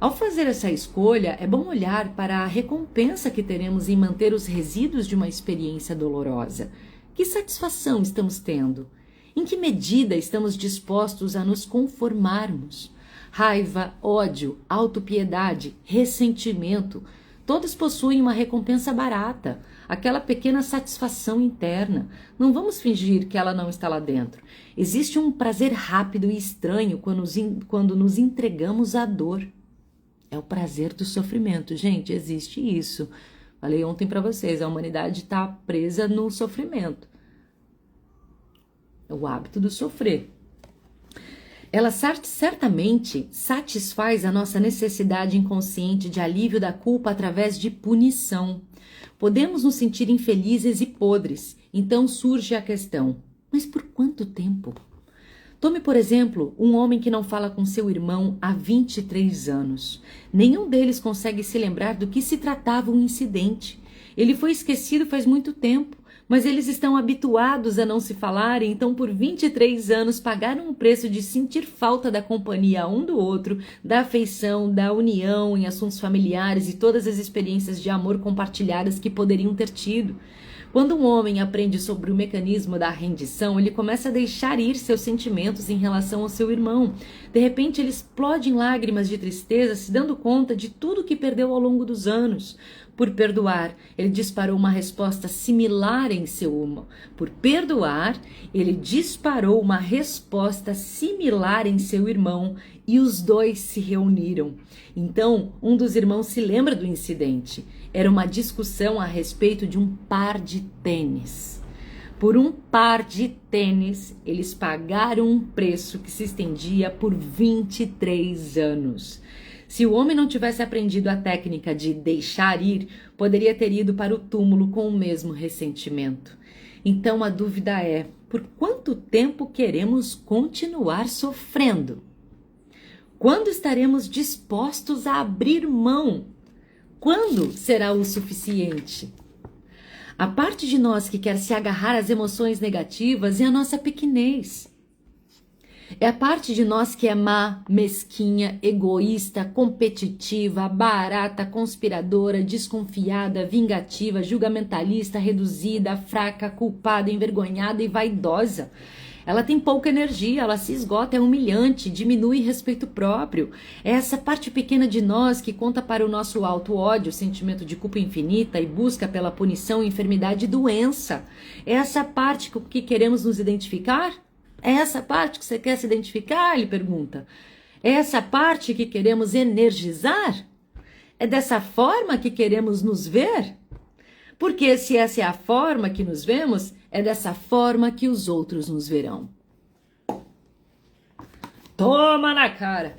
Ao fazer essa escolha, é bom olhar para a recompensa que teremos em manter os resíduos de uma experiência dolorosa. Que satisfação estamos tendo? Em que medida estamos dispostos a nos conformarmos? Raiva, ódio, autopiedade, ressentimento, todos possuem uma recompensa barata, aquela pequena satisfação interna. Não vamos fingir que ela não está lá dentro. Existe um prazer rápido e estranho quando nos entregamos à dor. É o prazer do sofrimento, gente, existe isso. Falei ontem para vocês, a humanidade está presa no sofrimento. É o hábito do sofrer. Ela certamente satisfaz a nossa necessidade inconsciente de alívio da culpa através de punição. Podemos nos sentir infelizes e podres, então surge a questão, mas por quanto tempo? Tome, por exemplo, um homem que não fala com seu irmão há 23 anos. Nenhum deles consegue se lembrar do que se tratava o incidente. Ele foi esquecido faz muito tempo, mas eles estão habituados a não se falarem, então por 23 anos pagaram o preço de sentir falta da companhia um do outro, da afeição, da união em assuntos familiares e todas as experiências de amor compartilhadas que poderiam ter tido. Quando um homem aprende sobre o mecanismo da rendição, ele começa a deixar ir seus sentimentos em relação ao seu irmão. De repente, ele explode em lágrimas de tristeza, se dando conta de tudo que perdeu ao longo dos anos. Por perdoar, ele disparou uma resposta similar em seu irmão. Por perdoar, ele disparou uma resposta similar em seu irmão e os dois se reuniram. Então, um dos irmãos se lembra do incidente. Era uma discussão a respeito de um par de tênis. Por um par de tênis, eles pagaram um preço que se estendia por 23 anos. Se o homem não tivesse aprendido a técnica de deixar ir, poderia ter ido para o túmulo com o mesmo ressentimento. Então a dúvida é, por quanto tempo queremos continuar sofrendo? Quando estaremos dispostos a abrir mão? Quando será o suficiente? A parte de nós que quer se agarrar às emoções negativas é a nossa pequenez. É a parte de nós que é má, mesquinha, egoísta, competitiva, barata, conspiradora, desconfiada, vingativa, julgamentalista, reduzida, fraca, culpada, envergonhada e vaidosa. Ela tem pouca energia, ela se esgota, é humilhante, diminui respeito próprio. É essa parte pequena de nós que conta para o nosso auto-ódio, sentimento de culpa infinita e busca pela punição, enfermidade e doença. É essa parte que queremos nos identificar? É essa parte que você quer se identificar? Ele pergunta. É essa parte que queremos energizar? É dessa forma que queremos nos ver? Porque se essa é a forma que nos vemos, é dessa forma que os outros nos verão. Toma na cara!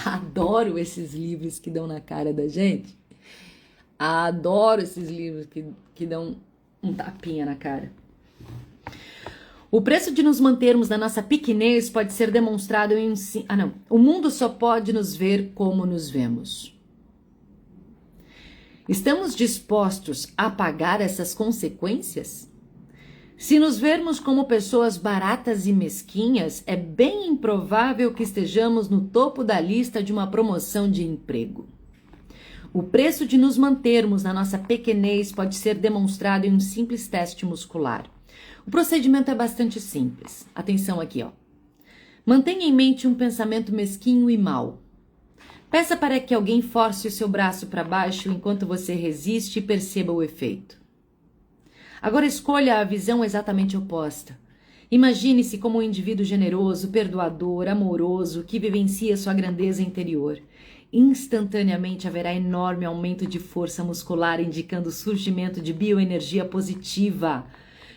Adoro esses livros que dão na cara da gente. Adoro esses livros que dão um tapinha na cara. O preço de nos mantermos na nossa pequenez pode ser demonstrado em... O mundo só pode nos ver como nos vemos. Estamos dispostos a pagar essas consequências? Se nos vermos como pessoas baratas e mesquinhas, é bem improvável que estejamos no topo da lista de uma promoção de emprego. O preço de nos mantermos na nossa pequenez pode ser demonstrado em um simples teste muscular. O procedimento é bastante simples. Atenção aqui, ó. Mantenha em mente um pensamento mesquinho e mau. Peça para que alguém force o seu braço para baixo enquanto você resiste e perceba o efeito. Agora escolha a visão exatamente oposta. Imagine-se como um indivíduo generoso, perdoador, amoroso, que vivencia sua grandeza interior. Instantaneamente haverá enorme aumento de força muscular, indicando o surgimento de bioenergia positiva.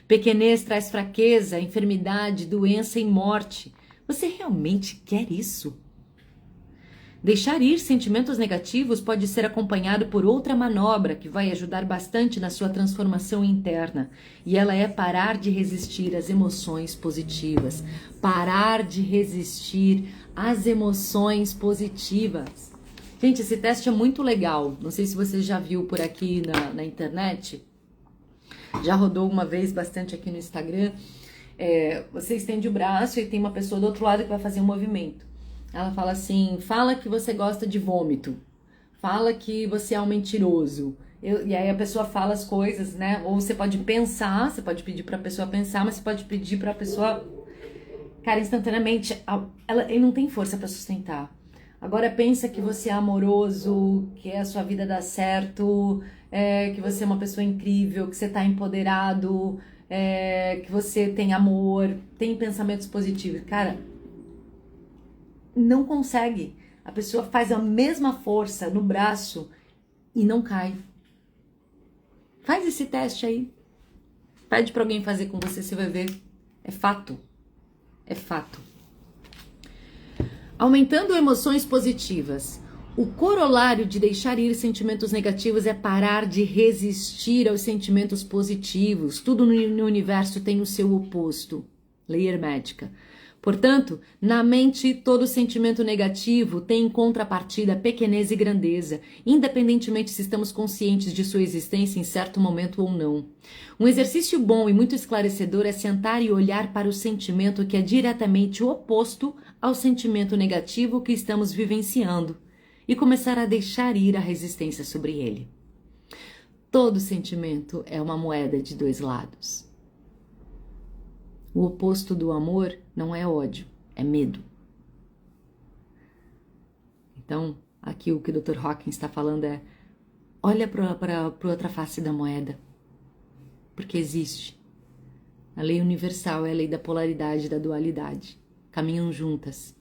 Pequenez traz fraqueza, enfermidade, doença e morte. Você realmente quer isso? Deixar ir sentimentos negativos pode ser acompanhado por outra manobra que vai ajudar bastante na sua transformação interna. E ela é parar de resistir às emoções positivas. Parar de resistir às emoções positivas. Gente, esse teste é muito legal. Não sei se você já viu por aqui na internet. Já rodou uma vez bastante aqui no Instagram. Você estende o braço e tem uma pessoa do outro lado que vai fazer um movimento. Ela fala assim, fala que você gosta de vômito, fala que você é um mentiroso. E aí a pessoa fala as coisas, né? Ou você pode pensar, você pode pedir pra pessoa pensar, mas você pode pedir pra pessoa, cara, instantaneamente, ele não tem força pra sustentar. Agora pensa que você é amoroso, que a sua vida dá certo, que você é uma pessoa incrível, que você tá empoderado, que você tem amor, tem pensamentos positivos. Cara, não consegue. A pessoa faz a mesma força no braço e não cai. Faz esse teste aí. Pede para alguém fazer com você, você vai ver. É fato. É fato. Aumentando emoções positivas. O corolário de deixar ir sentimentos negativos é parar de resistir aos sentimentos positivos. Tudo no universo tem o seu oposto. Lei hermética. Portanto, na mente, todo sentimento negativo tem em contrapartida pequenez e grandeza, independentemente se estamos conscientes de sua existência em certo momento ou não. Um exercício bom e muito esclarecedor é sentar e olhar para o sentimento que é diretamente oposto ao sentimento negativo que estamos vivenciando e começar a deixar ir a resistência sobre ele. Todo sentimento é uma moeda de dois lados. O oposto do amor não é ódio, é medo. Então, aqui o que o Dr. Hawkins está falando é, olha para outra face da moeda, porque existe. A lei universal é a lei da polaridade e da dualidade, caminham juntas.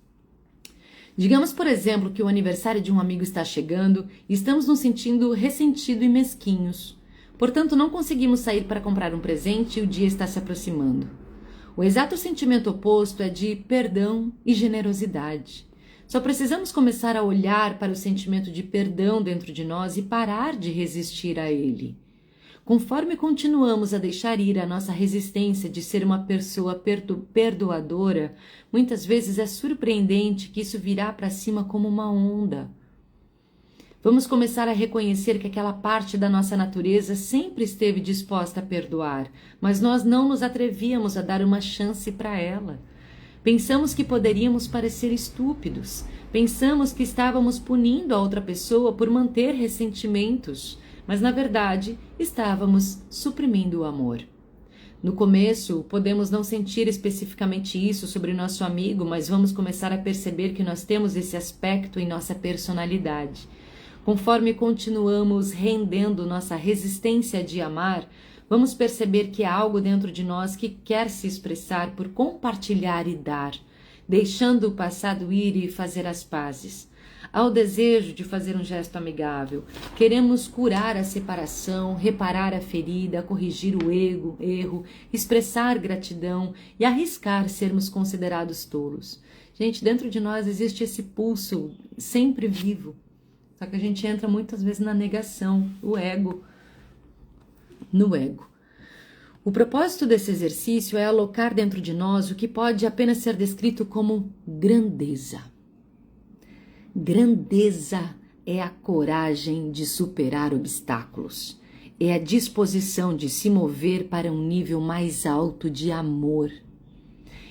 Digamos, por exemplo, que o aniversário de um amigo está chegando e estamos nos sentindo ressentidos e mesquinhos. Portanto, não conseguimos sair para comprar um presente e o dia está se aproximando. O exato sentimento oposto é de perdão e generosidade. Só precisamos começar a olhar para o sentimento de perdão dentro de nós e parar de resistir a ele. Conforme continuamos a deixar ir a nossa resistência de ser uma pessoa perdoadora, muitas vezes é surpreendente que isso virá para cima como uma onda. Vamos começar a reconhecer que aquela parte da nossa natureza sempre esteve disposta a perdoar, mas nós não nos atrevíamos a dar uma chance para ela. Pensamos que poderíamos parecer estúpidos. Pensamos que estávamos punindo a outra pessoa por manter ressentimentos, mas na verdade estávamos suprimindo o amor. No começo, podemos não sentir especificamente isso sobre nosso amigo, mas vamos começar a perceber que nós temos esse aspecto em nossa personalidade. Conforme continuamos rendendo nossa resistência de amar, vamos perceber que há algo dentro de nós que quer se expressar por compartilhar e dar, deixando o passado ir e fazer as pazes. Há o desejo de fazer um gesto amigável. Queremos curar a separação, reparar a ferida, corrigir o erro, expressar gratidão e arriscar sermos considerados tolos. Gente, dentro de nós existe esse pulso sempre vivo. Só que a gente entra muitas vezes na negação, no ego. O propósito desse exercício é alocar dentro de nós o que pode apenas ser descrito como grandeza. Grandeza é a coragem de superar obstáculos. É a disposição de se mover para um nível mais alto de amor.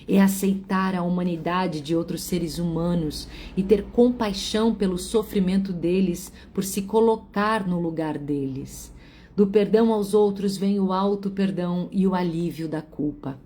É aceitar a humanidade de outros seres humanos e ter compaixão pelo sofrimento deles por se colocar no lugar deles. Do perdão aos outros vem o auto-perdão e o alívio da culpa.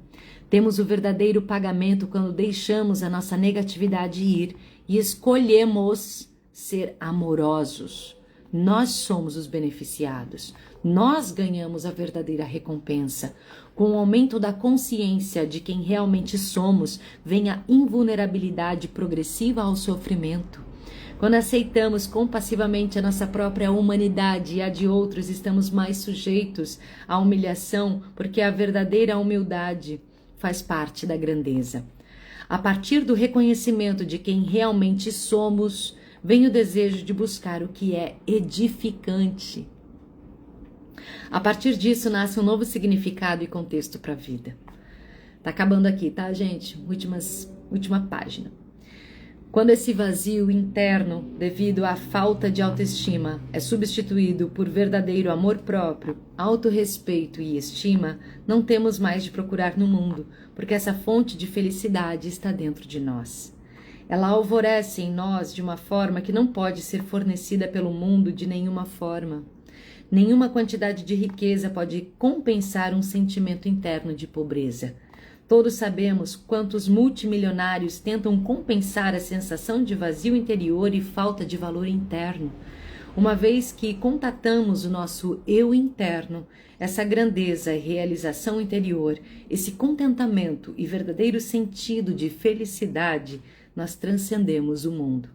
Temos o verdadeiro pagamento quando deixamos a nossa negatividade ir e escolhemos ser amorosos. Nós somos os beneficiados. Nós ganhamos a verdadeira recompensa. Com o aumento da consciência de quem realmente somos, vem a invulnerabilidade progressiva ao sofrimento. Quando aceitamos compassivamente a nossa própria humanidade e a de outros, estamos mais sujeitos à humilhação, porque a verdadeira humildade faz parte da grandeza. A partir do reconhecimento de quem realmente somos, vem o desejo de buscar o que é edificante. A partir disso nasce um novo significado e contexto para a vida. Tá acabando aqui, tá, gente? Última página. Quando esse vazio interno, devido à falta de autoestima, é substituído por verdadeiro amor próprio, autorrespeito e estima, não temos mais de procurar no mundo, porque essa fonte de felicidade está dentro de nós. Ela alvorece em nós de uma forma que não pode ser fornecida pelo mundo de nenhuma forma. Nenhuma quantidade de riqueza pode compensar um sentimento interno de pobreza. Todos sabemos quantos multimilionários tentam compensar a sensação de vazio interior e falta de valor interno. Uma vez que contatamos o nosso eu interno, essa grandeza e realização interior, esse contentamento e verdadeiro sentido de felicidade, nós transcendemos o mundo.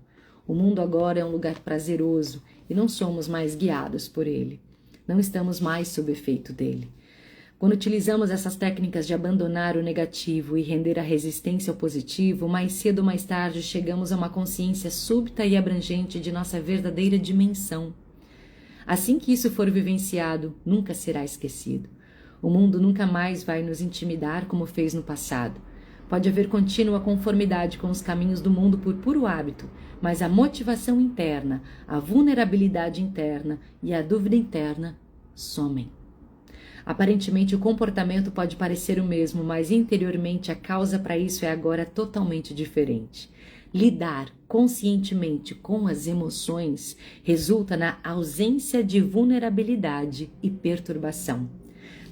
O mundo agora é um lugar prazeroso e não somos mais guiados por ele. Não estamos mais sob efeito dele. Quando utilizamos essas técnicas de abandonar o negativo e render a resistência ao positivo, mais cedo ou mais tarde chegamos a uma consciência súbita e abrangente de nossa verdadeira dimensão. Assim que isso for vivenciado, nunca será esquecido. O mundo nunca mais vai nos intimidar como fez no passado. Pode haver contínua conformidade com os caminhos do mundo por puro hábito, mas a motivação interna, a vulnerabilidade interna e a dúvida interna somem. Aparentemente o comportamento pode parecer o mesmo, mas interiormente a causa para isso é agora totalmente diferente. Lidar conscientemente com as emoções resulta na ausência de vulnerabilidade e perturbação.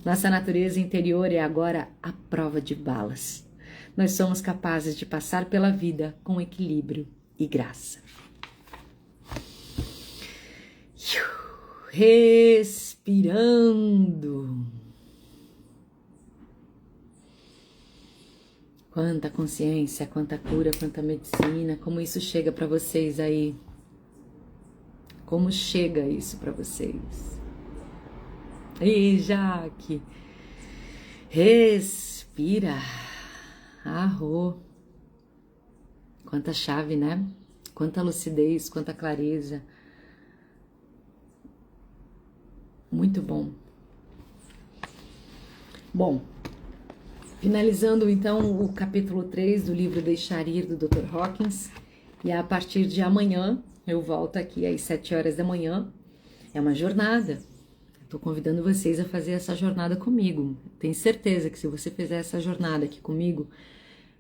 Nossa natureza interior é agora a prova de balas. Nós somos capazes de passar pela vida com equilíbrio e graça. Respirando. Quanta consciência, quanta cura, quanta medicina, como isso chega para vocês aí? Como chega isso para vocês? E Jaque, respira. Arro. Quanta chave, né? Quanta lucidez, quanta clareza. Muito bom. Bom, finalizando então o capítulo 3 do livro Deixar Ir, do Dr. Hawkins. E a partir de amanhã, eu volto aqui às 7 horas da manhã. É uma jornada. Estou convidando vocês a fazer essa jornada comigo. Tenho certeza que se você fizer essa jornada aqui comigo,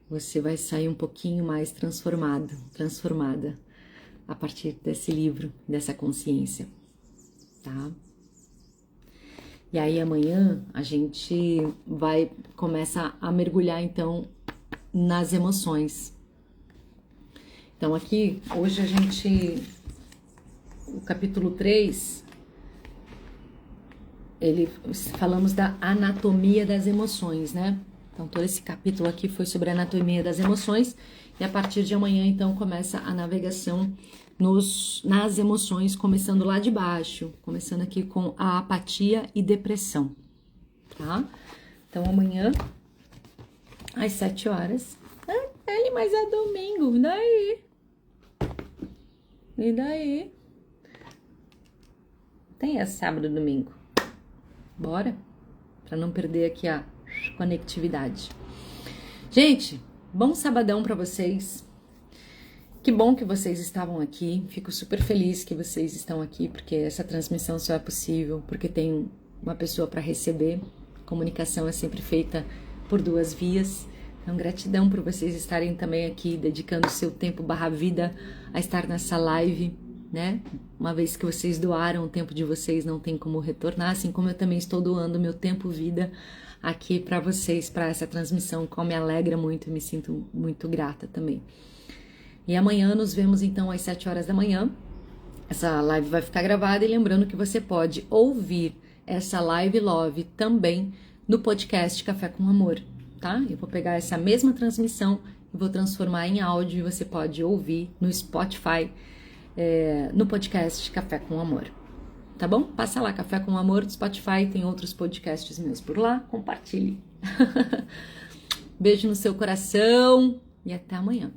você vai sair um pouquinho mais transformada a partir desse livro, dessa consciência, tá? E aí amanhã a gente vai começar a mergulhar então nas emoções. Então aqui, hoje o capítulo 3, falamos da anatomia das emoções, né? Então todo esse capítulo aqui foi sobre a anatomia das emoções e a partir de amanhã então começa a navegação nas emoções, começando lá de baixo, começando aqui com a apatia e depressão, tá? Então amanhã, às 7 horas, mas é domingo, e daí? Tem sábado e domingo, bora? Pra não perder aqui a conectividade. Gente, bom sabadão pra vocês. Que bom que vocês estavam aqui, fico super feliz que vocês estão aqui, porque essa transmissão só é possível porque tem uma pessoa para receber. A comunicação é sempre feita por 2 vias. Então, gratidão por vocês estarem também aqui, dedicando o seu tempo /vida a estar nessa live, né? Uma vez que vocês doaram o tempo de vocês, não tem como retornar, assim como eu também estou doando meu tempo vida aqui para vocês, para essa transmissão, que me alegra muito e me sinto muito grata também. E amanhã nos vemos então às 7 horas da manhã. Essa live vai ficar gravada e lembrando que você pode ouvir essa live love também no podcast Café com Amor, tá? Eu vou pegar essa mesma transmissão e vou transformar em áudio e você pode ouvir no Spotify, no podcast Café com Amor, tá bom? Passa lá, Café com Amor do Spotify, tem outros podcasts meus por lá, compartilhe. Beijo no seu coração e até amanhã.